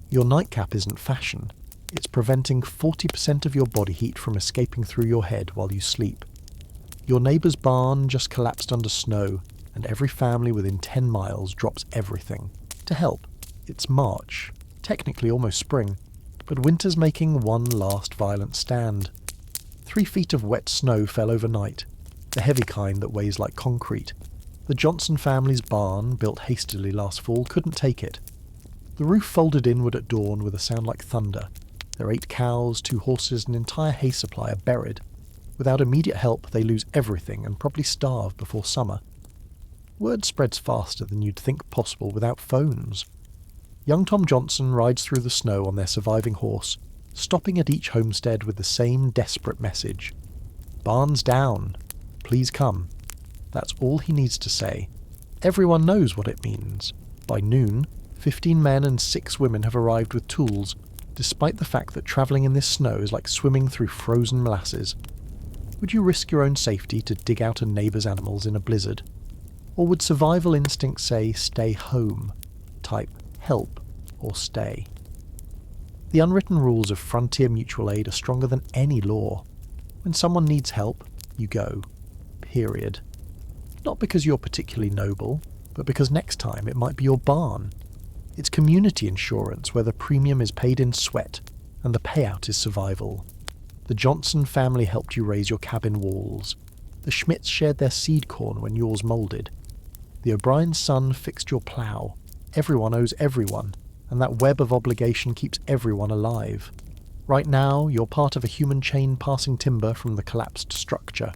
Your nightcap isn't fashion. It's preventing 40% of your body heat from escaping through your head while you sleep. Your neighbour's barn just collapsed under snow, and every family within 10 miles drops everything to help. It's March, technically almost spring, but winter's making one last violent stand. 3 feet of wet snow fell overnight, the heavy kind that weighs like concrete. The Johnson family's barn, built hastily last fall, couldn't take it. The roof folded inward at dawn with a sound like thunder. Their 8 cows, 2 horses, and entire hay supply are buried. Without immediate help, they lose everything and probably starve before summer. Word spreads faster than you'd think possible without phones. Young Tom Johnson rides through the snow on their surviving horse, stopping at each homestead with the same desperate message. "Barn's down. Please come." That's all he needs to say. Everyone knows what it means. By noon, 15 men and 6 women have arrived with tools, despite the fact that travelling in this snow is like swimming through frozen molasses. Would you risk your own safety to dig out a neighbour's animals in a blizzard? Or would survival instincts say stay home, type help or stay? The unwritten rules of frontier mutual aid are stronger than any law. When someone needs help, you go. Period. Not because you're particularly noble, but because next time it might be your barn. It's community insurance where the premium is paid in sweat and the payout is survival. The Johnson family helped you raise your cabin walls. The Schmidts shared their seed corn when yours moulded. The O'Brien's son fixed your plough. Everyone owes everyone, and that web of obligation keeps everyone alive. Right now, you're part of a human chain passing timber from the collapsed structure.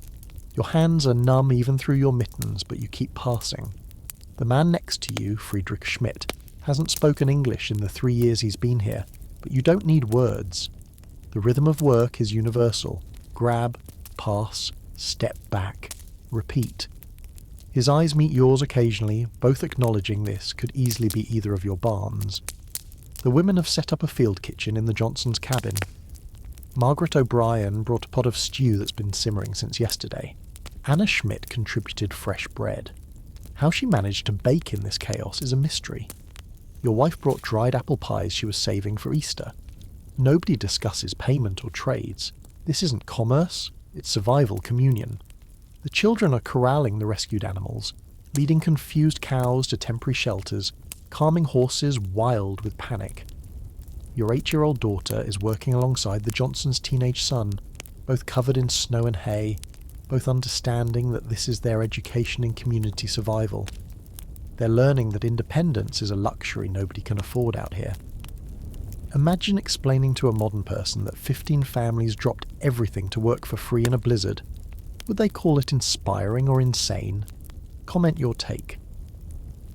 Your hands are numb even through your mittens, but you keep passing. The man next to you, Friedrich Schmidt, hasn't spoken English in the 3 years he's been here, but you don't need words. The rhythm of work is universal. Grab, pass, step back, repeat. His eyes meet yours occasionally, both acknowledging this could easily be either of your barns. The women have set up a field kitchen in the Johnsons' cabin. Margaret O'Brien brought a pot of stew that's been simmering since yesterday. Anna Schmidt contributed fresh bread. How she managed to bake in this chaos is a mystery. Your wife brought dried apple pies she was saving for Easter. Nobody discusses payment or trades. This isn't commerce, it's survival communion. The children are corralling the rescued animals, leading confused cows to temporary shelters, calming horses wild with panic. Your 8-year-old daughter is working alongside the Johnsons' teenage son, both covered in snow and hay, both understanding that this is their education in community survival. They're learning that independence is a luxury nobody can afford out here. Imagine explaining to a modern person that 15 families dropped everything to work for free in a blizzard. Would they call it inspiring or insane? Comment your take.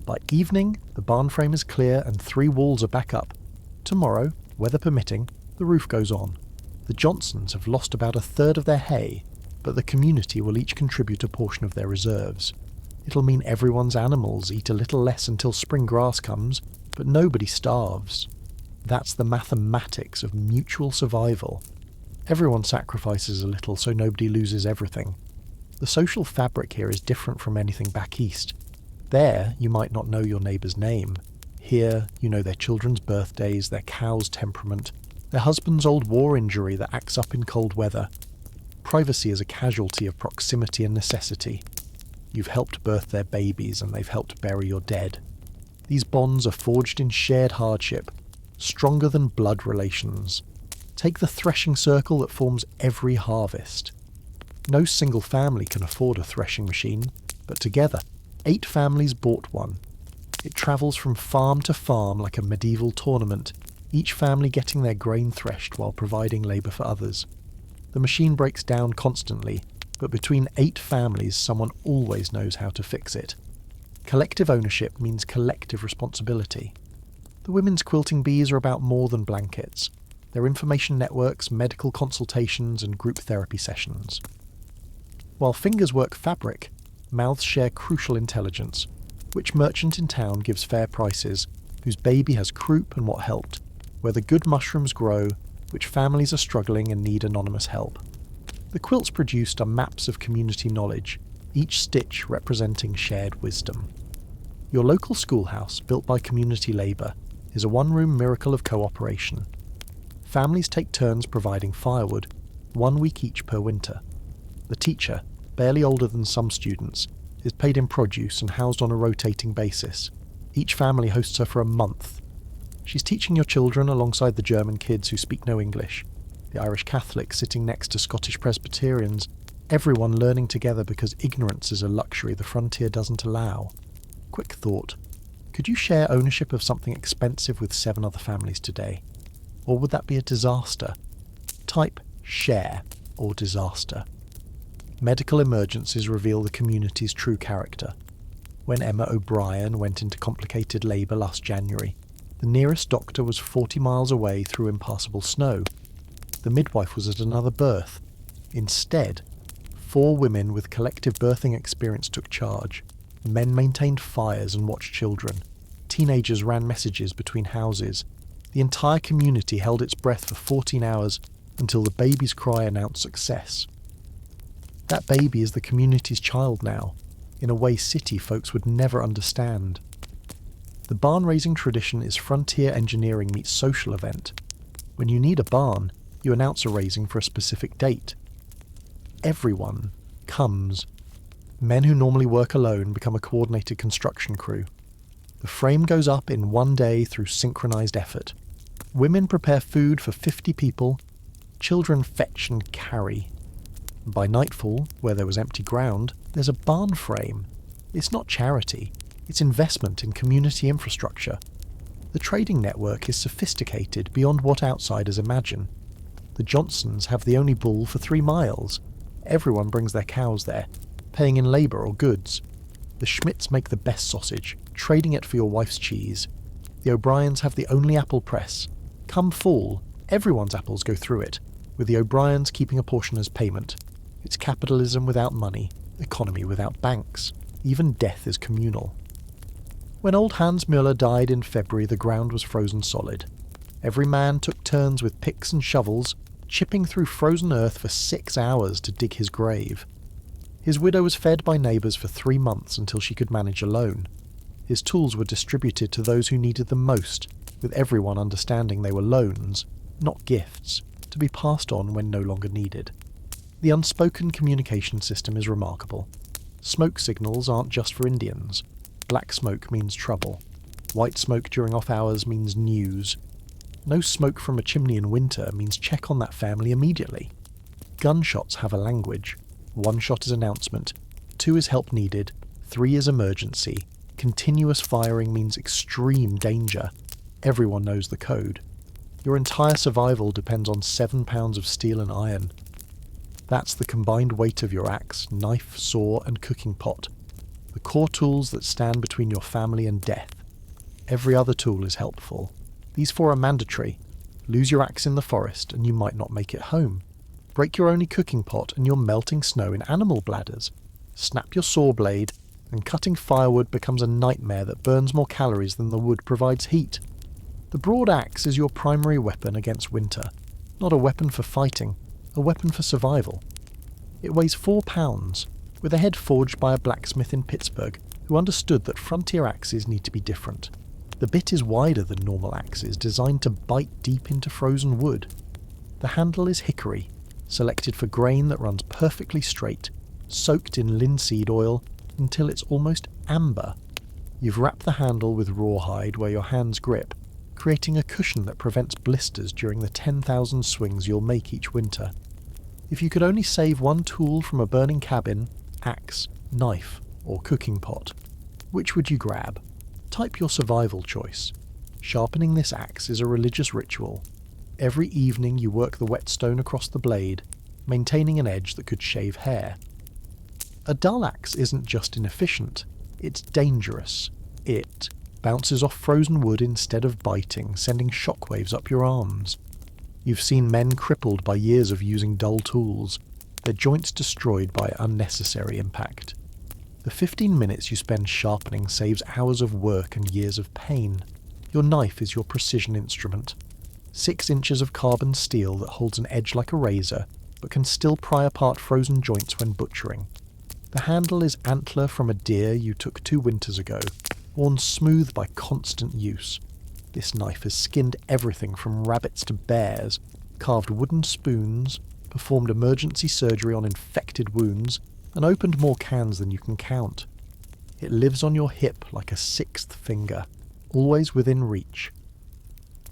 By evening, the barn frame is clear and 3 walls are back up. Tomorrow, weather permitting, the roof goes on. The Johnsons have lost about 1/3 of their hay, but the community will each contribute a portion of their reserves. It'll mean everyone's animals eat a little less until spring grass comes, but nobody starves. That's the mathematics of mutual survival. Everyone sacrifices a little so nobody loses everything. The social fabric here is different from anything back east. There, you might not know your neighbour's name. Here, you know their children's birthdays, their cow's temperament, their husband's old war injury that acts up in cold weather. Privacy is a casualty of proximity and necessity. You've helped birth their babies and they've helped bury your dead. These bonds are forged in shared hardship, stronger than blood relations. Take the threshing circle that forms every harvest. No single family can afford a threshing machine, but together, 8 families bought one. It travels from farm to farm like a medieval tournament, each family getting their grain threshed while providing labour for others. The machine breaks down constantly, but between 8 families someone always knows how to fix it. Collective ownership means collective responsibility. The women's quilting bees are about more than blankets. They're information networks, medical consultations, and group therapy sessions. While fingers work fabric, mouths share crucial intelligence. Which merchant in town gives fair prices, whose baby has croup and what helped, where the good mushrooms grow, which families are struggling and need anonymous help. The quilts produced are maps of community knowledge, each stitch representing shared wisdom. Your local schoolhouse, built by community labour, is a one-room miracle of cooperation. Families take turns providing firewood, 1 week each per winter. The teacher, barely older than some students, is paid in produce and housed on a rotating basis. Each family hosts her for a month. She's teaching your children alongside the German kids who speak no English, the Irish Catholics sitting next to Scottish Presbyterians, everyone learning together because ignorance is a luxury the frontier doesn't allow. Quick thought. Could you share ownership of something expensive with 7 other families today? Or would that be a disaster? Type share or disaster. Medical emergencies reveal the community's true character. When Emma O'Brien went into complicated labour last January, the nearest doctor was 40 miles away through impassable snow. The midwife was at another birth. Instead, 4 women with collective birthing experience took charge. Men maintained fires and watched children. Teenagers ran messages between houses. The entire community held its breath for 14 hours until the baby's cry announced success. That baby is the community's child now, in a way city folks would never understand. The barn-raising tradition is frontier engineering meets social event. When you need a barn, you announce a raising for a specific date. Everyone comes. Men who normally work alone become a coordinated construction crew. The frame goes up in 1 day through synchronized effort. Women prepare food for 50 people. Children fetch and carry. By nightfall, where there was empty ground, there's a barn frame. It's not charity. It's investment in community infrastructure. The trading network is sophisticated beyond what outsiders imagine. The Johnsons have the only bull for 3 miles. Everyone brings their cows there, paying in labour or goods. The Schmidts make the best sausage, trading it for your wife's cheese. The O'Briens have the only apple press. Come fall, everyone's apples go through it, with the O'Briens keeping a portion as payment. It's capitalism without money, economy without banks. Even death is communal. When old Hans Müller died in February, the ground was frozen solid. Every man took turns with picks and shovels, chipping through frozen earth for 6 hours to dig his grave. His widow was fed by neighbours for 3 months until she could manage alone. His tools were distributed to those who needed them most, with everyone understanding they were loans, not gifts, to be passed on when no longer needed. The unspoken communication system is remarkable. Smoke signals aren't just for Indians. Black smoke means trouble. White smoke during off hours means news. No smoke from a chimney in winter means check on that family immediately. Gunshots have a language. 1 shot is announcement, 2 is help needed, 3 is emergency. Continuous firing means extreme danger. Everyone knows the code. Your entire survival depends on 7 pounds of steel and iron. That's the combined weight of your axe, knife, saw, and cooking pot. The core tools that stand between your family and death. Every other tool is helpful. These 4 are mandatory. Lose your axe in the forest and you might not make it home. Break your only cooking pot and you're melting snow in animal bladders. Snap your saw blade and cutting firewood becomes a nightmare that burns more calories than the wood provides heat. The broad axe is your primary weapon against winter. Not a weapon for fighting, a weapon for survival. It weighs 4 pounds, with a head forged by a blacksmith in Pittsburgh who understood that frontier axes need to be different. The bit is wider than normal axes, designed to bite deep into frozen wood. The handle is hickory, selected for grain that runs perfectly straight, soaked in linseed oil until it's almost amber. You've wrapped the handle with rawhide where your hands grip, creating a cushion that prevents blisters during the 10,000 swings you'll make each winter. If you could only save 1 tool from a burning cabin, axe, knife, or cooking pot, which would you grab? Type your survival choice. Sharpening this axe is a religious ritual. Every evening you work the whetstone across the blade, maintaining an edge that could shave hair. A dull axe isn't just inefficient, it's dangerous. It bounces off frozen wood instead of biting, sending shockwaves up your arms. You've seen men crippled by years of using dull tools, their joints destroyed by unnecessary impact. The 15 minutes you spend sharpening saves hours of work and years of pain. Your knife is your precision instrument. 6 inches of carbon steel that holds an edge like a razor, but can still pry apart frozen joints when butchering. The handle is antler from a deer you took 2 winters ago, worn smooth by constant use. This knife has skinned everything from rabbits to bears, carved wooden spoons, performed emergency surgery on infected wounds, and opened more cans than you can count. It lives on your hip like a 6th finger, always within reach.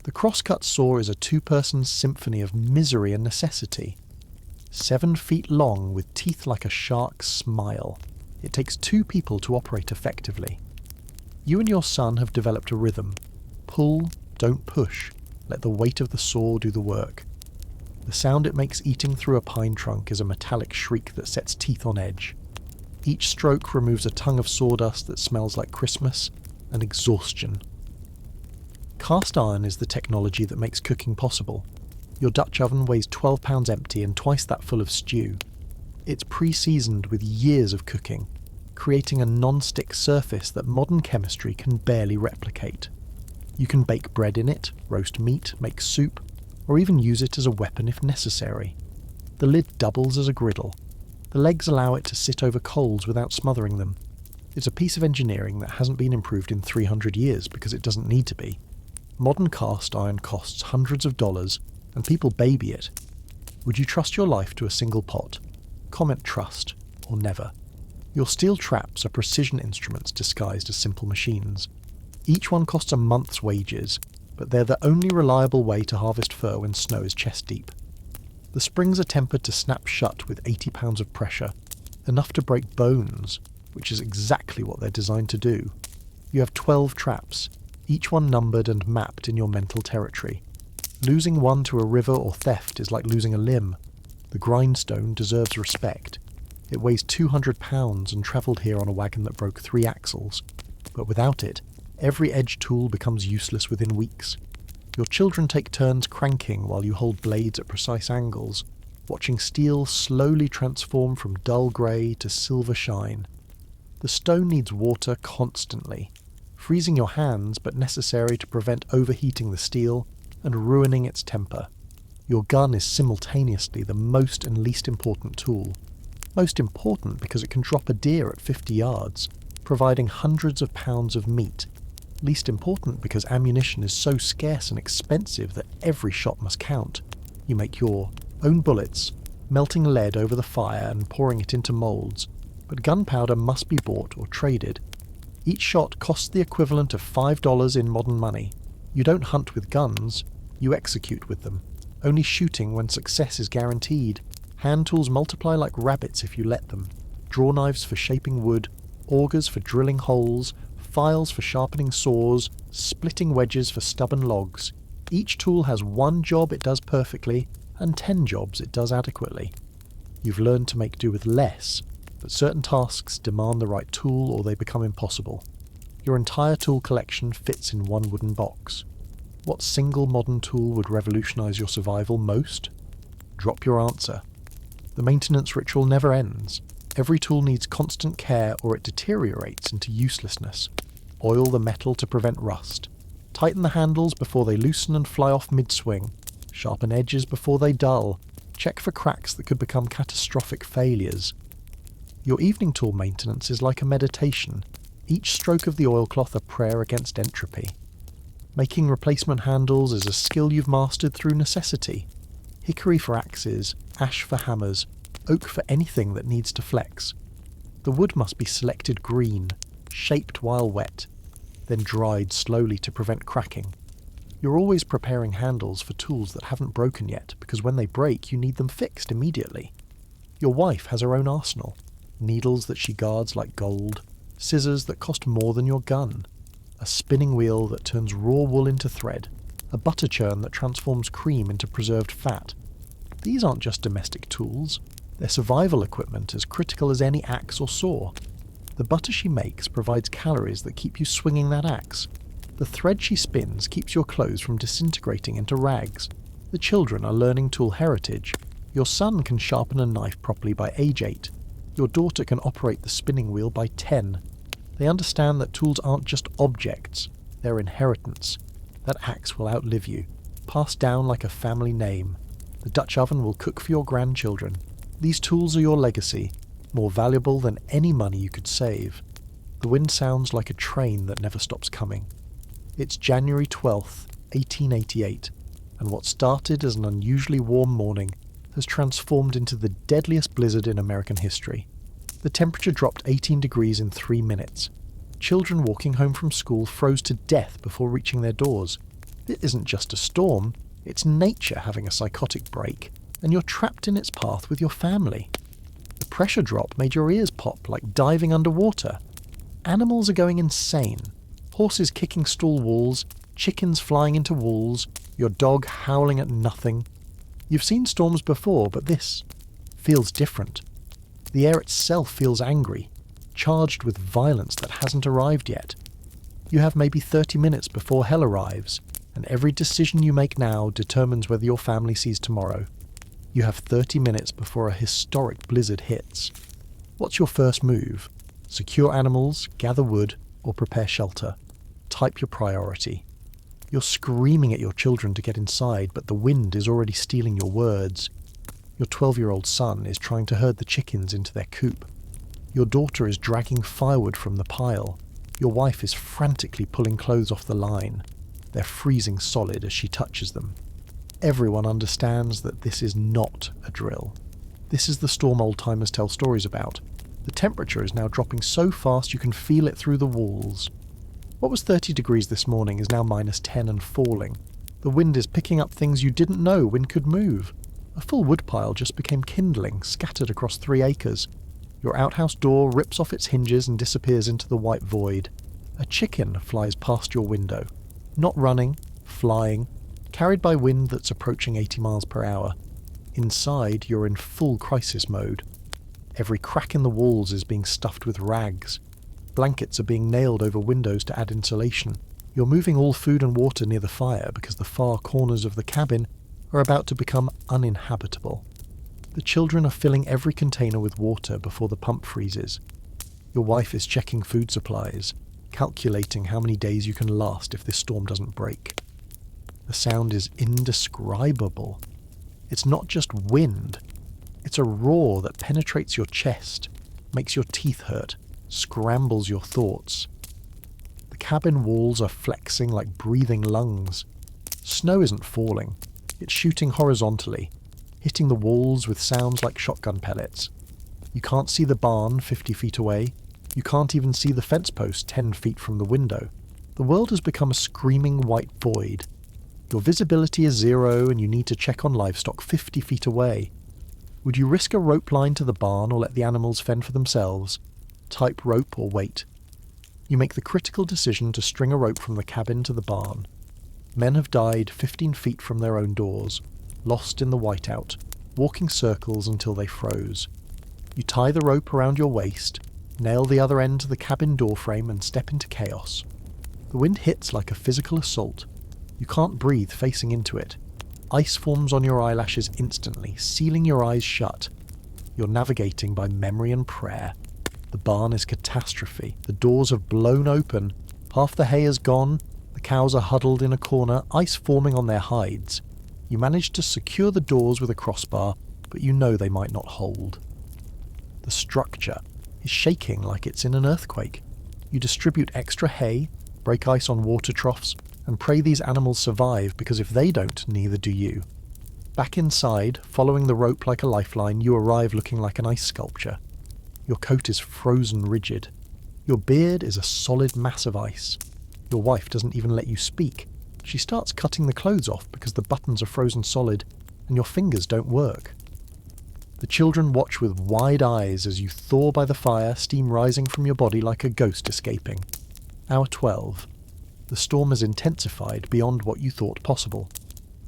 The crosscut saw is a 2-person symphony of misery and necessity. 7 feet long with teeth like a shark's smile. It takes 2 people to operate effectively. You and your son have developed a rhythm. Pull, don't push. Let the weight of the saw do the work. The sound it makes eating through a pine trunk is a metallic shriek that sets teeth on edge. Each stroke removes a tongue of sawdust that smells like Christmas and exhaustion. Cast iron is the technology that makes cooking possible. Your Dutch oven weighs 12 pounds empty and twice that full of stew. It's pre-seasoned with years of cooking, creating a non-stick surface that modern chemistry can barely replicate. You can bake bread in it, roast meat, make soup, or even use it as a weapon if necessary. The lid doubles as a griddle. The legs allow it to sit over coals without smothering them. It's a piece of engineering that hasn't been improved in 300 years because it doesn't need to be. Modern cast iron costs hundreds of dollars, and people baby it. Would you trust your life to a single pot? Comment trust, or never. Your steel traps are precision instruments disguised as simple machines. Each one costs a month's wages, but they're the only reliable way to harvest fur when snow is chest deep. The springs are tempered to snap shut with 80 pounds of pressure, enough to break bones, which is exactly what they're designed to do. You have 12 traps, each one numbered and mapped in your mental territory. Losing one to a river or theft is like losing a limb. The grindstone deserves respect. It weighs 200 pounds and travelled here on a wagon that broke 3 axles. But without it, every edge tool becomes useless within weeks. Your children take turns cranking while you hold blades at precise angles, watching steel slowly transform from dull grey to silver shine. The stone needs water constantly, freezing your hands but necessary to prevent overheating the steel and ruining its temper. Your gun is simultaneously the most and least important tool. Most important because it can drop a deer at 50 yards, providing hundreds of pounds of meat. Least important because ammunition is so scarce and expensive that every shot must count. You make your own bullets, melting lead over the fire and pouring it into moulds, but gunpowder must be bought or traded. Each shot costs the equivalent of $5 in modern money. You don't hunt with guns, you execute with them, only shooting when success is guaranteed. Hand tools multiply like rabbits if you let them. Draw knives for shaping wood, augers for drilling holes, files for sharpening saws, splitting wedges for stubborn logs. Each tool has 1 job it does perfectly, and 10 jobs it does adequately. You've learned to make do with less, but certain tasks demand the right tool or they become impossible. Your entire tool collection fits in 1 wooden box. What single modern tool would revolutionise your survival most? Drop your answer. The maintenance ritual never ends. Every tool needs constant care or it deteriorates into uselessness. Oil the metal to prevent rust. Tighten the handles before they loosen and fly off mid-swing. Sharpen edges before they dull. Check for cracks that could become catastrophic failures. Your evening tool maintenance is like a meditation. Each stroke of the oilcloth a prayer against entropy. Making replacement handles is a skill you've mastered through necessity. Hickory for axes, ash for hammers, oak for anything that needs to flex. The wood must be selected green, shaped while wet, then dried slowly to prevent cracking. You're always preparing handles for tools that haven't broken yet, because when they break you need them fixed immediately. Your wife has her own arsenal. Needles that she guards like gold, scissors that cost more than your gun, a spinning wheel that turns raw wool into thread, a butter churn that transforms cream into preserved fat. These aren't just domestic tools, they're survival equipment as critical as any axe or saw. The butter she makes provides calories that keep you swinging that axe. The thread she spins keeps your clothes from disintegrating into rags. The children are learning tool heritage. Your son can sharpen a knife properly by age 8. Your daughter can operate the spinning wheel by 10. They understand that tools aren't just objects, they're inheritance. That axe will outlive you, passed down like a family name. The Dutch oven will cook for your grandchildren. These tools are your legacy, more valuable than any money you could save. The wind sounds like a train that never stops coming. It's January 12th, 1888, and what started as an unusually warm morning has transformed into the deadliest blizzard in American history. The temperature dropped 18 degrees in 3 minutes. Children walking home from school froze to death before reaching their doors. It isn't just a storm, it's nature having a psychotic break, and you're trapped in its path with your family. The pressure drop made your ears pop like diving underwater. Animals are going insane. Horses kicking stall walls, chickens flying into walls, your dog howling at nothing. You've seen storms before, but this feels different. The air itself feels angry, charged with violence that hasn't arrived yet. You have maybe 30 minutes before hell arrives, and every decision you make now determines whether your family sees tomorrow. You have 30 minutes before a historic blizzard hits. What's your first move? Secure animals, gather wood, or prepare shelter. Type your priority. You're screaming at your children to get inside, but the wind is already stealing your words. Your 12-year-old son is trying to herd the chickens into their coop. Your daughter is dragging firewood from the pile. Your wife is frantically pulling clothes off the line. They're freezing solid as she touches them. Everyone understands that this is not a drill. This is the storm old-timers tell stories about. The temperature is now dropping so fast you can feel it through the walls. What was 30 degrees this morning is now -10 and falling. The wind is picking up things you didn't know wind could move. A full woodpile just became kindling, scattered across 3 acres. Your outhouse door rips off its hinges and disappears into the white void. A chicken flies past your window. Not running, flying, carried by wind that's approaching 80 miles per hour. Inside, you're in full crisis mode. Every crack in the walls is being stuffed with rags. Blankets are being nailed over windows to add insulation. You're moving all food and water near the fire because the far corners of the cabin are about to become uninhabitable. The children are filling every container with water before the pump freezes. Your wife is checking food supplies, calculating how many days you can last if this storm doesn't break. The sound is indescribable. It's not just wind. It's a roar that penetrates your chest, makes your teeth hurt, scrambles your thoughts. The cabin walls are flexing like breathing lungs. Snow isn't falling. It's shooting horizontally, hitting the walls with sounds like shotgun pellets. You can't see the barn 50 feet away. You can't even see the fence post 10 feet from the window. The world has become a screaming white void. Your visibility is 0 and you need to check on livestock 50 feet away. Would you risk a rope line to the barn or let the animals fend for themselves? Type rope or wait. You make the critical decision to string a rope from the cabin to the barn. Men have died 15 feet from their own doors, lost in the whiteout, walking circles until they froze. You tie the rope around your waist, nail the other end to the cabin doorframe and step into chaos. The wind hits like a physical assault. You can't breathe facing into it. Ice forms on your eyelashes instantly, sealing your eyes shut. You're navigating by memory and prayer. The barn is catastrophe. The doors have blown open. Half the hay is gone. The cows are huddled in a corner, ice forming on their hides. You manage to secure the doors with a crossbar, but you know they might not hold. The structure is shaking like it's in an earthquake. You distribute extra hay, break ice on water troughs, and pray these animals survive, because if they don't, neither do you. Back inside, following the rope like a lifeline, you arrive looking like an ice sculpture. Your coat is frozen rigid. Your beard is a solid mass of ice. Your wife doesn't even let you speak. She starts cutting the clothes off because the buttons are frozen solid and your fingers don't work. The children watch with wide eyes as you thaw by the fire, steam rising from your body like a ghost escaping. Hour 12. The storm has intensified beyond what you thought possible.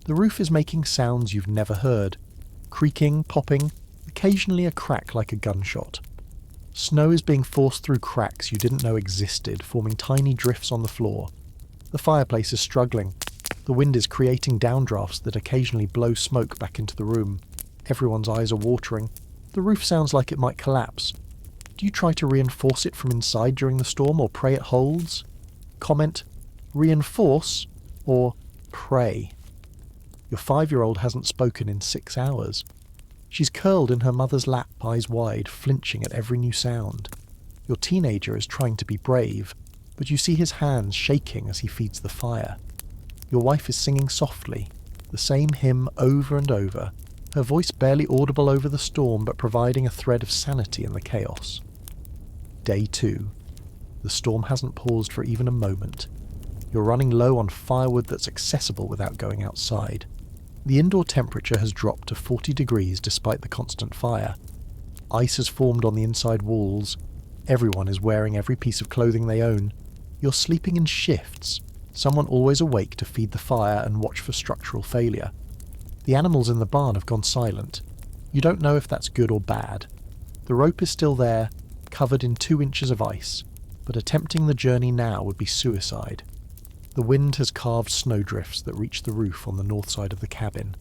The roof is making sounds you've never heard. Creaking, popping, occasionally a crack like a gunshot. Snow is being forced through cracks you didn't know existed, forming tiny drifts on the floor. The fireplace is struggling. The wind is creating downdrafts that occasionally blow smoke back into the room. Everyone's eyes are watering. The roof sounds like it might collapse. Do you try to reinforce it from inside during the storm or pray it holds? Comment, reinforce or pray. Your 5-year-old hasn't spoken in 6 hours. She's curled in her mother's lap, eyes wide, flinching at every new sound. Your teenager is trying to be brave, but you see his hands shaking as he feeds the fire. Your wife is singing softly, the same hymn over and over, her voice barely audible over the storm but providing a thread of sanity in the chaos. Day 2. The storm hasn't paused for even a moment. You're running low on firewood that's accessible without going outside. The indoor temperature has dropped to 40 degrees despite the constant fire. Ice has formed on the inside walls. Everyone is wearing every piece of clothing they own. You're sleeping in shifts, someone always awake to feed the fire and watch for structural failure. The animals in the barn have gone silent. You don't know if that's good or bad. The rope is still there, covered in 2 inches of ice, but attempting the journey now would be suicide. The wind has carved snowdrifts that reach the roof on the north side of the cabin.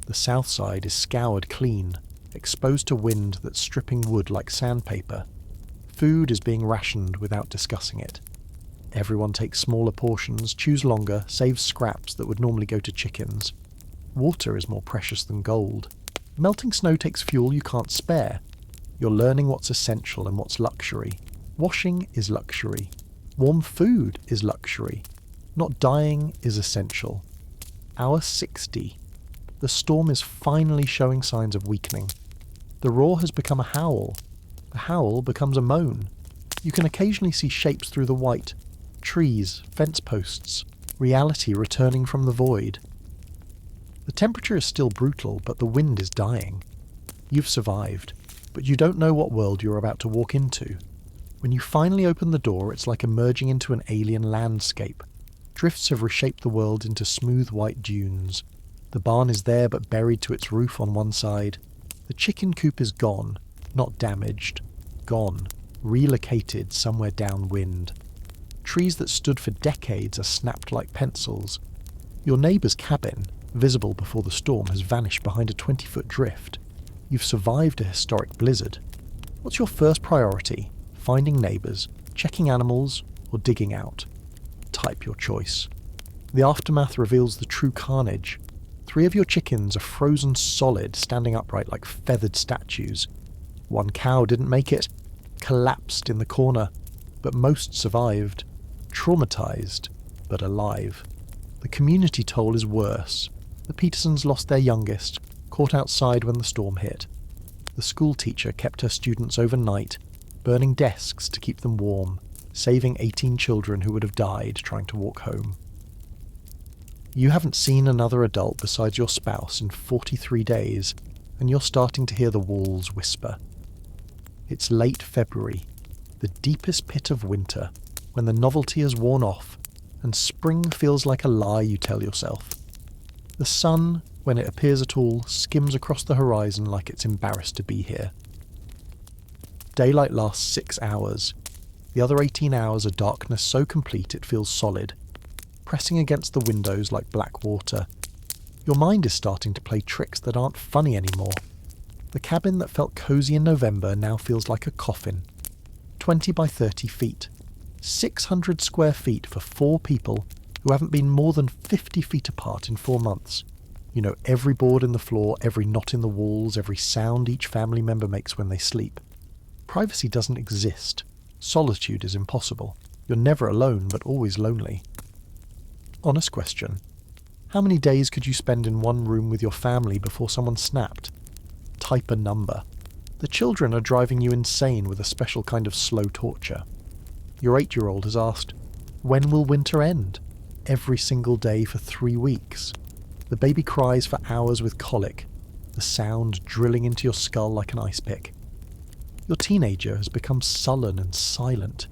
The south side is scoured clean, exposed to wind that's stripping wood like sandpaper. Food is being rationed without discussing it. Everyone takes smaller portions, chews longer, saves scraps that would normally go to chickens. Water is more precious than gold. Melting snow takes fuel you can't spare. You're learning what's essential and what's luxury. Washing is luxury. Warm food is luxury. Not dying is essential. Hour 60. The storm is finally showing signs of weakening. The roar has become a howl. The howl becomes a moan. You can occasionally see shapes through the white. Trees, fence posts, reality returning from the void. The temperature is still brutal, but the wind is dying. You've survived, but you don't know what world you're about to walk into. When you finally open the door, it's like emerging into an alien landscape. Drifts have reshaped the world into smooth white dunes. The barn is there but buried to its roof on one side. The chicken coop is gone, not damaged. Gone, relocated somewhere downwind. Trees that stood for decades are snapped like pencils. Your neighbour's cabin, visible before the storm, has vanished behind a 20-foot drift. You've survived a historic blizzard. What's your first priority? Finding neighbours, checking animals, or digging out? Type your choice. The aftermath reveals the true carnage. 3 of your chickens are frozen solid, standing upright like feathered statues. 1 cow didn't make it, collapsed in the corner, but most survived. Traumatized, but alive. The community toll is worse. The Petersons lost their youngest, caught outside when the storm hit. The school teacher kept her students overnight, burning desks to keep them warm, saving 18 children who would have died trying to walk home. You haven't seen another adult besides your spouse in 43 days, and you're starting to hear the walls whisper. It's late February, the deepest pit of winter, when the novelty has worn off, and spring feels like a lie you tell yourself. The sun, when it appears at all, skims across the horizon like it's embarrassed to be here. Daylight lasts 6 hours. The other 18 hours are darkness so complete it feels solid, pressing against the windows like black water. Your mind is starting to play tricks that aren't funny anymore. The cabin that felt cosy in November now feels like a coffin. 20 by 30 feet. 600 square feet for 4 people who haven't been more than 50 feet apart in 4 months. You know every board in the floor, every knot in the walls, every sound each family member makes when they sleep. Privacy doesn't exist. Solitude is impossible. You're never alone, but always lonely. Honest question. How many days could you spend in one room with your family before someone snapped? Type a number. The children are driving you insane with a special kind of slow torture. Your 8-year-old has asked, when will winter end? Every single day for 3 weeks. The baby cries for hours with colic, the sound drilling into your skull like an ice pick. Your teenager has become sullen and silent,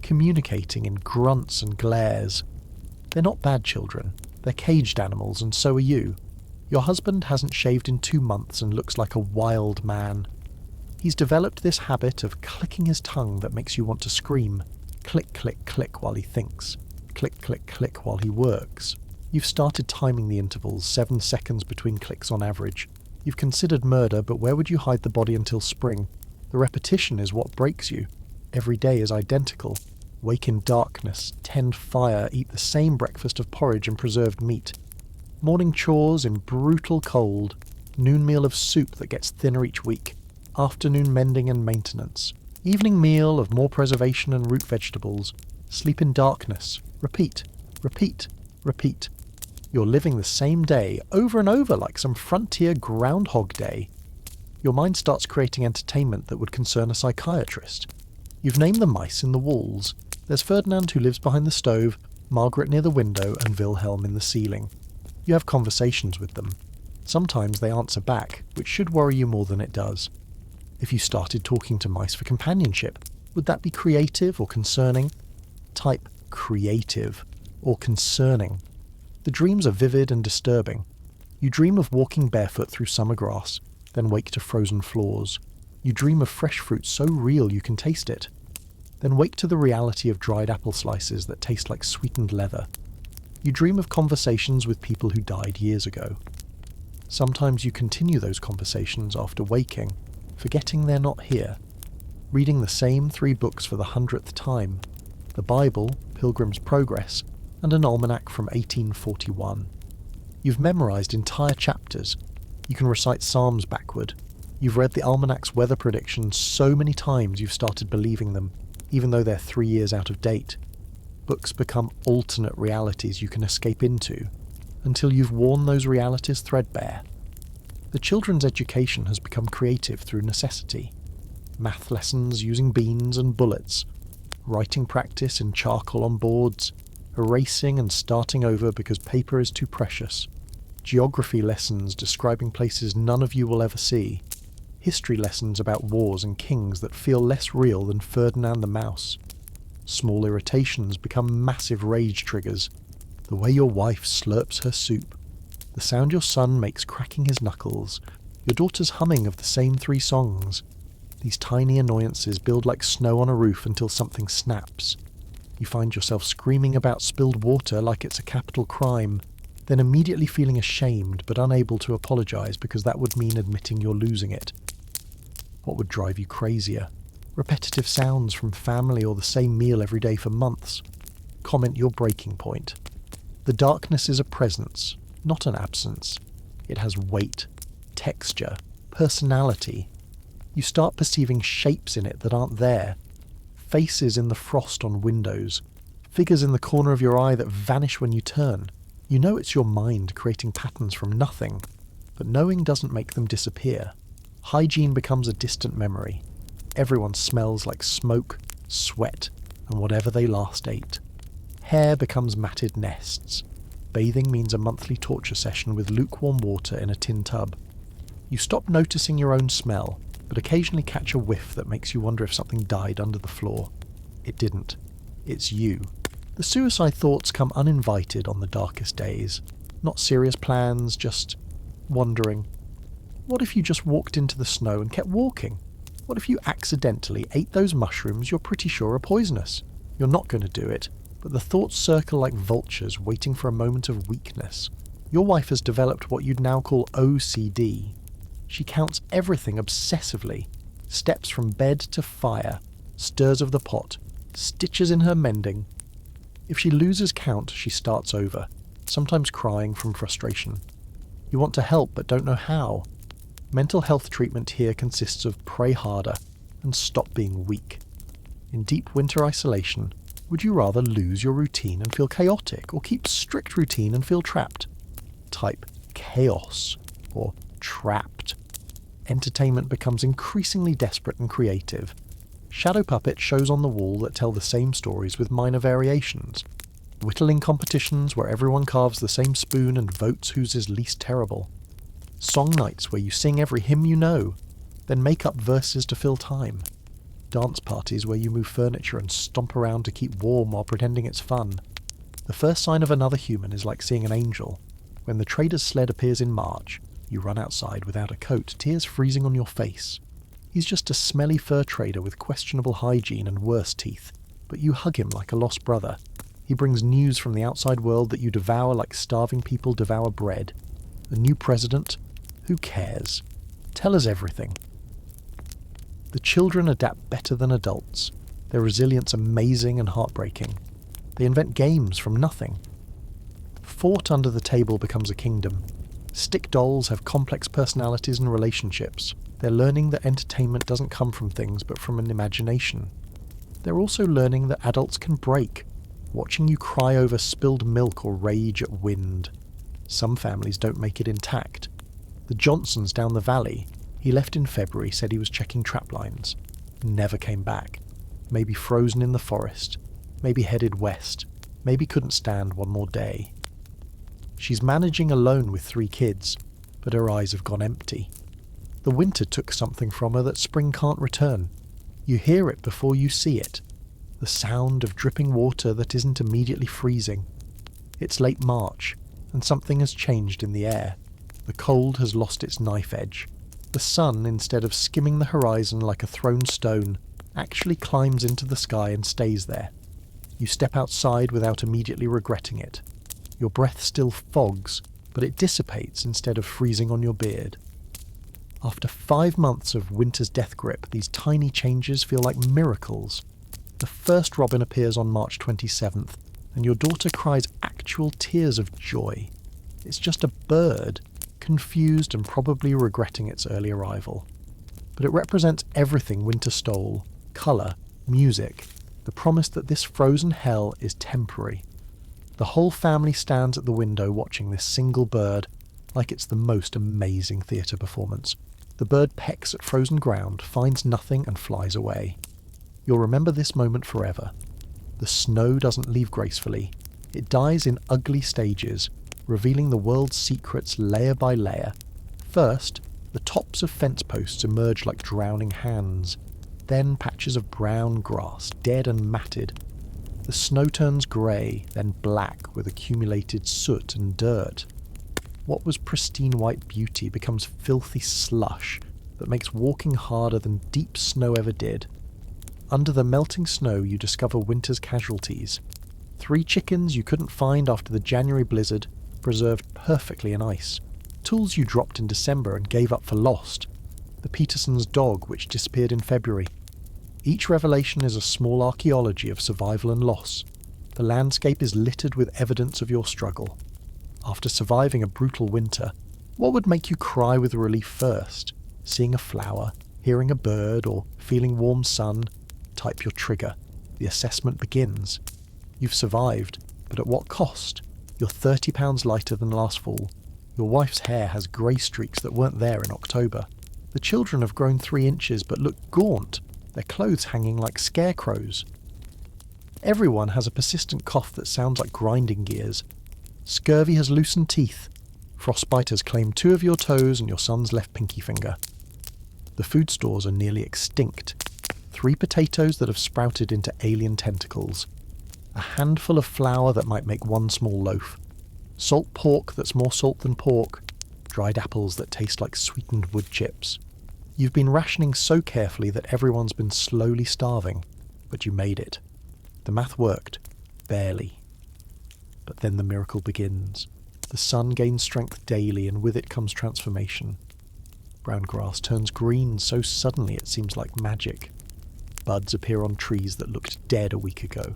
communicating in grunts and glares. They're not bad children. They're caged animals, and so are you. Your husband hasn't shaved in 2 months and looks like a wild man. He's developed this habit of clicking his tongue that makes you want to scream. Click, click, click while he thinks. Click, click, click while he works. You've started timing the intervals, 7 seconds between clicks on average. You've considered murder, but where would you hide the body until spring? The repetition is what breaks you. Every day is identical. Wake in darkness, tend fire, eat the same breakfast of porridge and preserved meat. Morning chores in brutal cold, noon meal of soup that gets thinner each week, afternoon mending and maintenance, evening meal of more preservation and root vegetables, sleep in darkness, repeat, repeat, repeat. You're living the same day over and over like some frontier Groundhog Day. Your mind starts creating entertainment that would concern a psychiatrist. You've named the mice in the walls. There's Ferdinand who lives behind the stove, Margaret near the window, and Wilhelm in the ceiling. You have conversations with them. Sometimes they answer back, which should worry you more than it does. If you started talking to mice for companionship, would that be creative or concerning? Type creative or concerning. The dreams are vivid and disturbing. You dream of walking barefoot through summer grass, then wake to frozen floors. You dream of fresh fruit so real you can taste it. Then wake to the reality of dried apple slices that taste like sweetened leather. You dream of conversations with people who died years ago. Sometimes you continue those conversations after waking, forgetting they're not here. Reading the same 3 books for the 100th time. The Bible, Pilgrim's Progress, and an almanac from 1841. You've memorised entire chapters. You can recite Psalms backward. You've read the almanac's weather predictions so many times you've started believing them, even though they're 3 years out of date. Books become alternate realities you can escape into, until you've worn those realities threadbare. The children's education has become creative through necessity. Math lessons using beans and bullets, writing practice in charcoal on boards, erasing and starting over because paper is too precious, geography lessons describing places none of you will ever see, history lessons about wars and kings that feel less real than Ferdinand the Mouse. Small irritations become massive rage triggers. The way your wife slurps her soup, the sound your son makes cracking his knuckles, your daughter's humming of the same 3 songs. These tiny annoyances build like snow on a roof until something snaps. You find yourself screaming about spilled water like it's a capital crime, then immediately feeling ashamed but unable to apologise because that would mean admitting you're losing it. What would drive you crazier? Repetitive sounds from family or the same meal every day for months. Comment your breaking point. The darkness is a presence, not an absence. It has weight, texture, personality. You start perceiving shapes in it that aren't there. Faces in the frost on windows. Figures in the corner of your eye that vanish when you turn. You know it's your mind creating patterns from nothing, but knowing doesn't make them disappear. Hygiene becomes a distant memory. Everyone smells like smoke, sweat, and whatever they last ate. Hair becomes matted nests. Bathing means a monthly torture session with lukewarm water in a tin tub. You stop noticing your own smell, but occasionally catch a whiff that makes you wonder if something died under the floor. It didn't. It's you. The suicide thoughts come uninvited on the darkest days. Not serious plans, just wondering. What if you just walked into the snow and kept walking? What if you accidentally ate those mushrooms you're pretty sure are poisonous? You're not going to do it, but the thoughts circle like vultures waiting for a moment of weakness. Your wife has developed what you'd now call OCD. She counts everything obsessively, steps from bed to fire, stirs of the pot, stitches in her mending. If she loses count, she starts over, sometimes crying from frustration. You want to help but don't know how. Mental health treatment here consists of pray harder and stop being weak. In deep winter isolation, would you rather lose your routine and feel chaotic, or keep strict routine and feel trapped? Type chaos or trapped. Entertainment becomes increasingly desperate and creative. Shadow puppet shows on the wall that tell the same stories with minor variations. Whittling competitions where everyone carves the same spoon and votes whose is least terrible. Song nights where you sing every hymn you know, then make up verses to fill time. Dance parties where you move furniture and stomp around to keep warm while pretending it's fun. The first sign of another human is like seeing an angel. When the trader's sled appears in March, you run outside without a coat, tears freezing on your face. He's just a smelly fur trader with questionable hygiene and worse teeth, but you hug him like a lost brother. He brings news from the outside world that you devour like starving people devour bread. A new president, Who cares? Tell us everything. The children adapt better than adults. Their resilience amazing and heartbreaking. They invent games from nothing. Fort under the table becomes a kingdom. Stick dolls have complex personalities and relationships. They're learning that entertainment doesn't come from things but from an imagination. They're also learning that adults can break, watching you cry over spilled milk or rage at wind. Some families don't make it intact. The Johnsons down the valley, he left in February, said he was checking trap lines. Never came back. Maybe frozen in the forest. Maybe headed west. Maybe couldn't stand one more day. She's managing alone with 3 kids, but her eyes have gone empty. The winter took something from her that spring can't return. You hear it before you see it. The sound of dripping water that isn't immediately freezing. It's late March, and something has changed in the air. The cold has lost its knife edge. The sun, instead of skimming the horizon like a thrown stone, actually climbs into the sky and stays there. You step outside without immediately regretting it. Your breath still fogs, but it dissipates instead of freezing on your beard. After 5 months of winter's death grip, these tiny changes feel like miracles. The first robin appears on March 27th, and your daughter cries actual tears of joy. It's just a bird, confused and probably regretting its early arrival. But it represents everything winter stole: colour, music, the promise that this frozen hell is temporary. The whole family stands at the window watching this single bird like it's the most amazing theatre performance. The bird pecks at frozen ground, finds nothing and flies away. You'll remember this moment forever. The snow doesn't leave gracefully. It dies in ugly stages, revealing the world's secrets layer by layer. First, the tops of fence posts emerge like drowning hands. Then patches of brown grass, dead and matted. The snow turns grey, then black with accumulated soot and dirt. What was pristine white beauty becomes filthy slush that makes walking harder than deep snow ever did. Under the melting snow you discover winter's casualties. 3 chickens you couldn't find after the January blizzard, preserved perfectly in ice. Tools you dropped in December and gave up for lost. The Petersons' dog which disappeared in February. Each revelation is a small archaeology of survival and loss. The landscape is littered with evidence of your struggle. After surviving a brutal winter, what would make you cry with relief first? Seeing a flower, hearing a bird, or feeling warm sun? Type your trigger. The assessment begins. You've survived, but at what cost? You're 30 pounds lighter than last fall. Your wife's hair has grey streaks that weren't there in October. The children have grown 3 inches but look gaunt, their clothes hanging like scarecrows. Everyone has a persistent cough that sounds like grinding gears. Scurvy has loosened teeth. Frostbite has claimed 2 of your toes and your son's left pinky finger. The food stores are nearly extinct. 3 potatoes that have sprouted into alien tentacles. A handful of flour that might make 1 small loaf. Salt pork that's more salt than pork. Dried apples that taste like sweetened wood chips. You've been rationing so carefully that everyone's been slowly starving, but you made it. The math worked. Barely. But then the miracle begins. The sun gains strength daily, and with it comes transformation. Brown grass turns green so suddenly it seems like magic. Buds appear on trees that looked dead a week ago.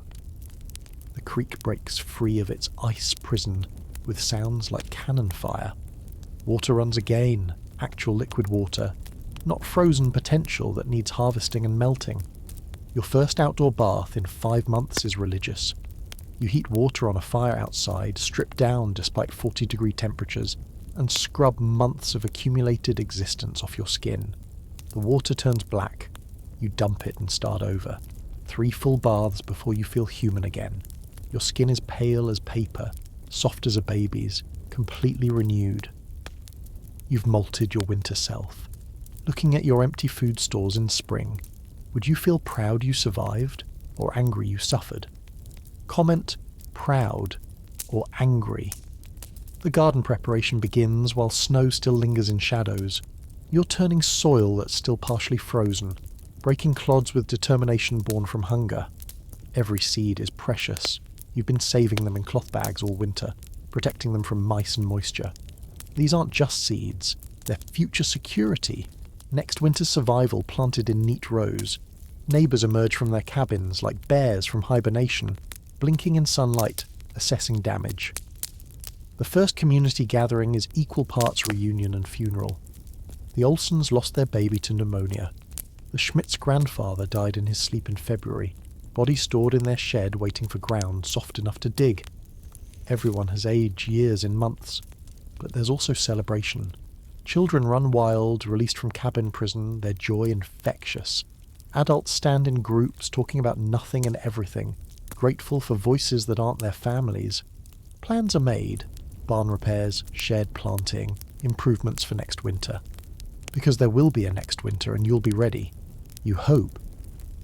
The creek breaks free of its ice prison, with sounds like cannon fire. Water runs again, actual liquid water, not frozen potential that needs harvesting and melting. Your first outdoor bath in 5 months is religious. You heat water on a fire outside, strip down despite 40-degree temperatures, and scrub months of accumulated existence off your skin. The water turns black. You dump it and start over. 3 full baths before you feel human again. Your skin is pale as paper, soft as a baby's, completely renewed. You've molted your winter self. Looking at your empty food stores in spring, would you feel proud you survived, or angry you suffered? Comment proud or angry. The garden preparation begins while snow still lingers in shadows. You're turning soil that's still partially frozen, breaking clods with determination born from hunger. Every seed is precious. You've been saving them in cloth bags all winter, protecting them from mice and moisture. These aren't just seeds. their future security, next winter's survival planted in neat rows. Neighbours emerge from their cabins like bears from hibernation, blinking in sunlight, assessing damage. The first community gathering is equal parts reunion and funeral. The Olsons lost their baby to pneumonia. The Schmidt's grandfather died in his sleep in February, body stored in their shed waiting for ground soft enough to dig. Everyone has aged years in months, but there's also celebration. Children run wild, released from cabin prison, their joy infectious. Adults stand in groups talking about nothing and everything, grateful for voices that aren't their families. Plans are made. Barn repairs, shed planting, improvements for next winter. Because there will be a next winter and you'll be ready. You hope.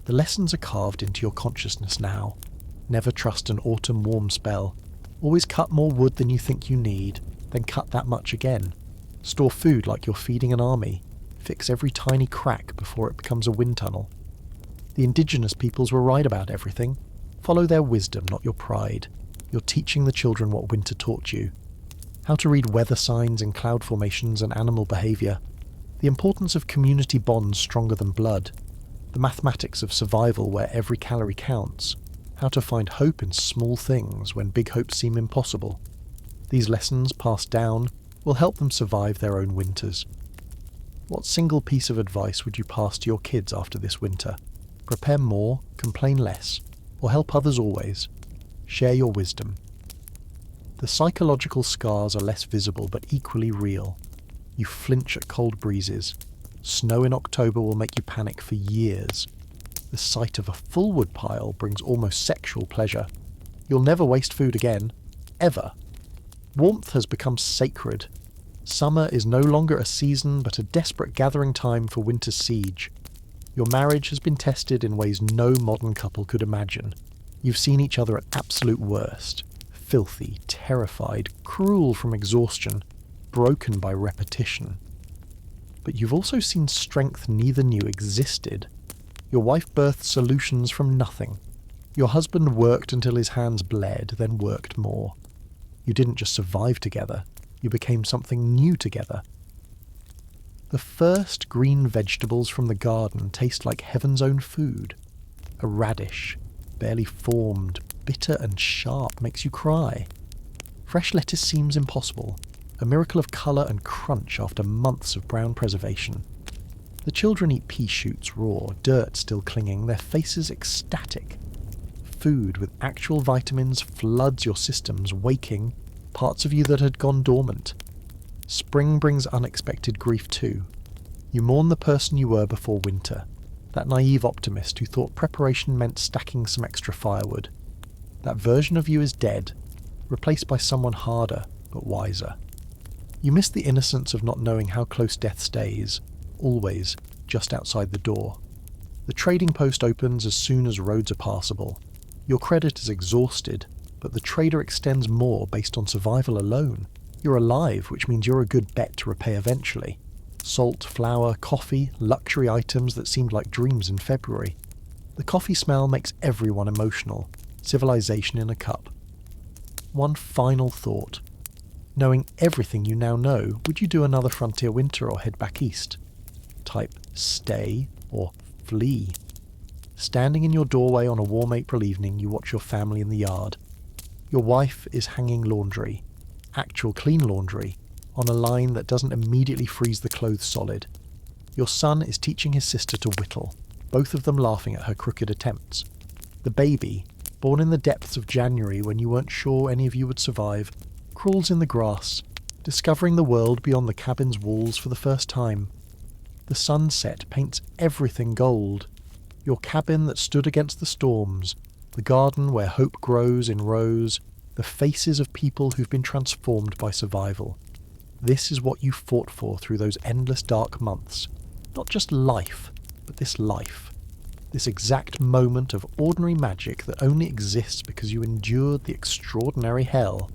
The lessons are carved into your consciousness now. Never trust an autumn warm spell. Always cut more wood than you think you need, then cut that much again. Store food like you're feeding an army. Fix every tiny crack before it becomes a wind tunnel. The indigenous peoples were right about everything. Follow their wisdom, not your pride. You're teaching the children what winter taught you. How to read weather signs in cloud formations and animal behaviour. The importance of community bonds stronger than blood. The mathematics of survival where every calorie counts. How to find hope in small things when big hopes seem impossible. These lessons passed down will help them survive their own winters. What single piece of advice would you pass to your kids after this winter? Prepare more, complain less, or help others always. Share your wisdom. The psychological scars are less visible but equally real. You flinch at cold breezes. Snow in October will make you panic for years. The sight of a full wood pile brings almost sexual pleasure. You'll never waste food again. Ever. Warmth has become sacred. Summer is no longer a season but a desperate gathering time for winter's siege. Your marriage has been tested in ways no modern couple could imagine. You've seen each other at absolute worst. Filthy, terrified, cruel from exhaustion, broken by repetition. But you've also seen strength neither knew existed. Your wife birthed solutions from nothing. Your husband worked until his hands bled, then worked more. You didn't just survive together, you became something new together. The first green vegetables from the garden taste like heaven's own food. A radish, barely formed, bitter and sharp, makes you cry. Fresh lettuce seems impossible, a miracle of colour and crunch after months of brown preservation. The children eat pea shoots raw, dirt still clinging, their faces ecstatic. Food with actual vitamins floods your systems, waking parts of you that had gone dormant. Spring brings unexpected grief too. You mourn the person you were before winter, that naive optimist who thought preparation meant stacking some extra firewood. That version of you is dead, replaced by someone harder but wiser. You miss the innocence of not knowing how close death stays, always just outside the door. The trading post opens as soon as roads are passable. Your credit is exhausted, but the trader extends more based on survival alone. You're alive, which means you're a good bet to repay eventually. Salt, flour, coffee, luxury items that seemed like dreams in February. The coffee smell makes everyone emotional. Civilization in a cup. One final thought. Knowing everything you now know, would you do another frontier winter or head back east? Type stay or flee. Standing in your doorway on a warm April evening, you watch your family in the yard. Your wife is hanging laundry, actual clean laundry, on a line that doesn't immediately freeze the clothes solid. Your son is teaching his sister to whittle, both of them laughing at her crooked attempts. The baby, born in the depths of January when you weren't sure any of you would survive, crawls in the grass, discovering the world beyond the cabin's walls for the first time. The sunset paints everything gold. Your cabin that stood against the storms, the garden where hope grows in rows, the faces of people who've been transformed by survival. This is what you fought for through those endless dark months. Not just life, but this life. This exact moment of ordinary magic that only exists because you endured the extraordinary hell.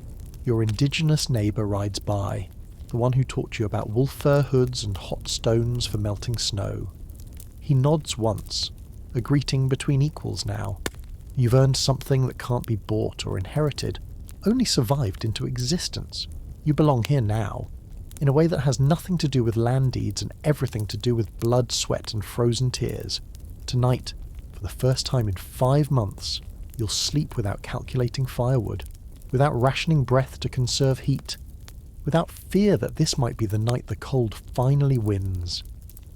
Your indigenous neighbour rides by, the one who taught you about wolf fur hoods and hot stones for melting snow. He nods once, a greeting between equals now. You've earned something that can't be bought or inherited, only survived into existence. You belong here now. in a way that has nothing to do with land deeds and everything to do with blood, sweat and frozen tears. Tonight, for the first time in 5 months, you'll sleep without calculating firewood, without rationing breath to conserve heat, without fear that this might be the night the cold finally wins.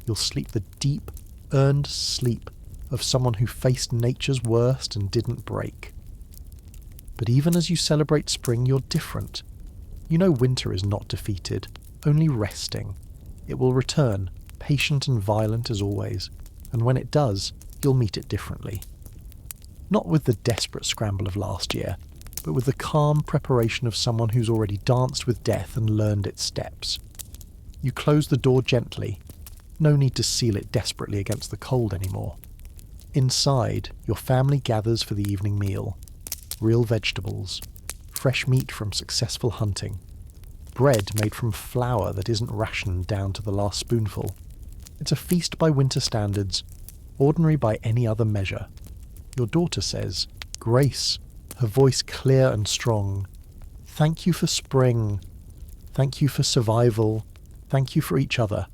You'll sleep the deep, earned sleep of someone who faced nature's worst and didn't break. But even as you celebrate spring, you're different. You know winter is not defeated, only resting. It will return, patient and violent as always, and when it does, you'll meet it differently. Not with the desperate scramble of last year, but with the calm preparation of someone who's already danced with death and learned its steps. You close the door gently. No need to seal it desperately against the cold anymore. Inside, your family gathers for the evening meal. Real vegetables, fresh meat from successful hunting, bread made from flour that isn't rationed down to the last spoonful. It's a feast by winter standards, ordinary by any other measure. Your daughter says, "Grace," her voice clear and strong. "Thank you for spring. Thank you for survival. Thank you for each other."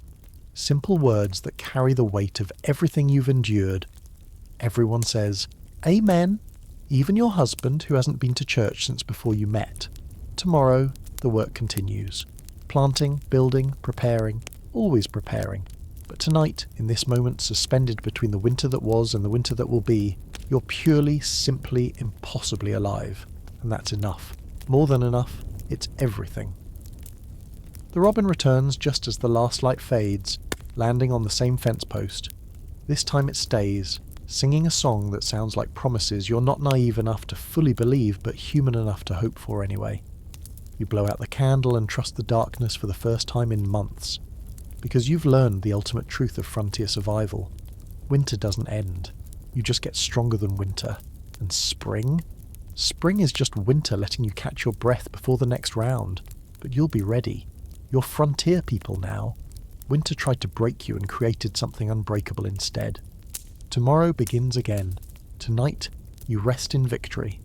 Simple words that carry the weight of everything you've endured. Everyone says, "Amen." Even your husband, who hasn't been to church since before you met. Tomorrow, the work continues. Planting, building, preparing, always preparing. But tonight, in this moment suspended between the winter that was and the winter that will be, you're purely, simply, impossibly alive. And that's enough. More than enough. It's everything. The robin returns just as the last light fades, landing on the same fence post. This time it stays, singing a song that sounds like promises you're not naive enough to fully believe, but human enough to hope for anyway. You blow out the candle and trust the darkness for the first time in months, because you've learned the ultimate truth of frontier survival. Winter doesn't end. You just get stronger than winter. And spring? Spring is just winter letting you catch your breath before the next round. But you'll be ready. You're frontier people now. Winter tried to break you and created something unbreakable instead. Tomorrow begins again. Tonight, you rest in victory.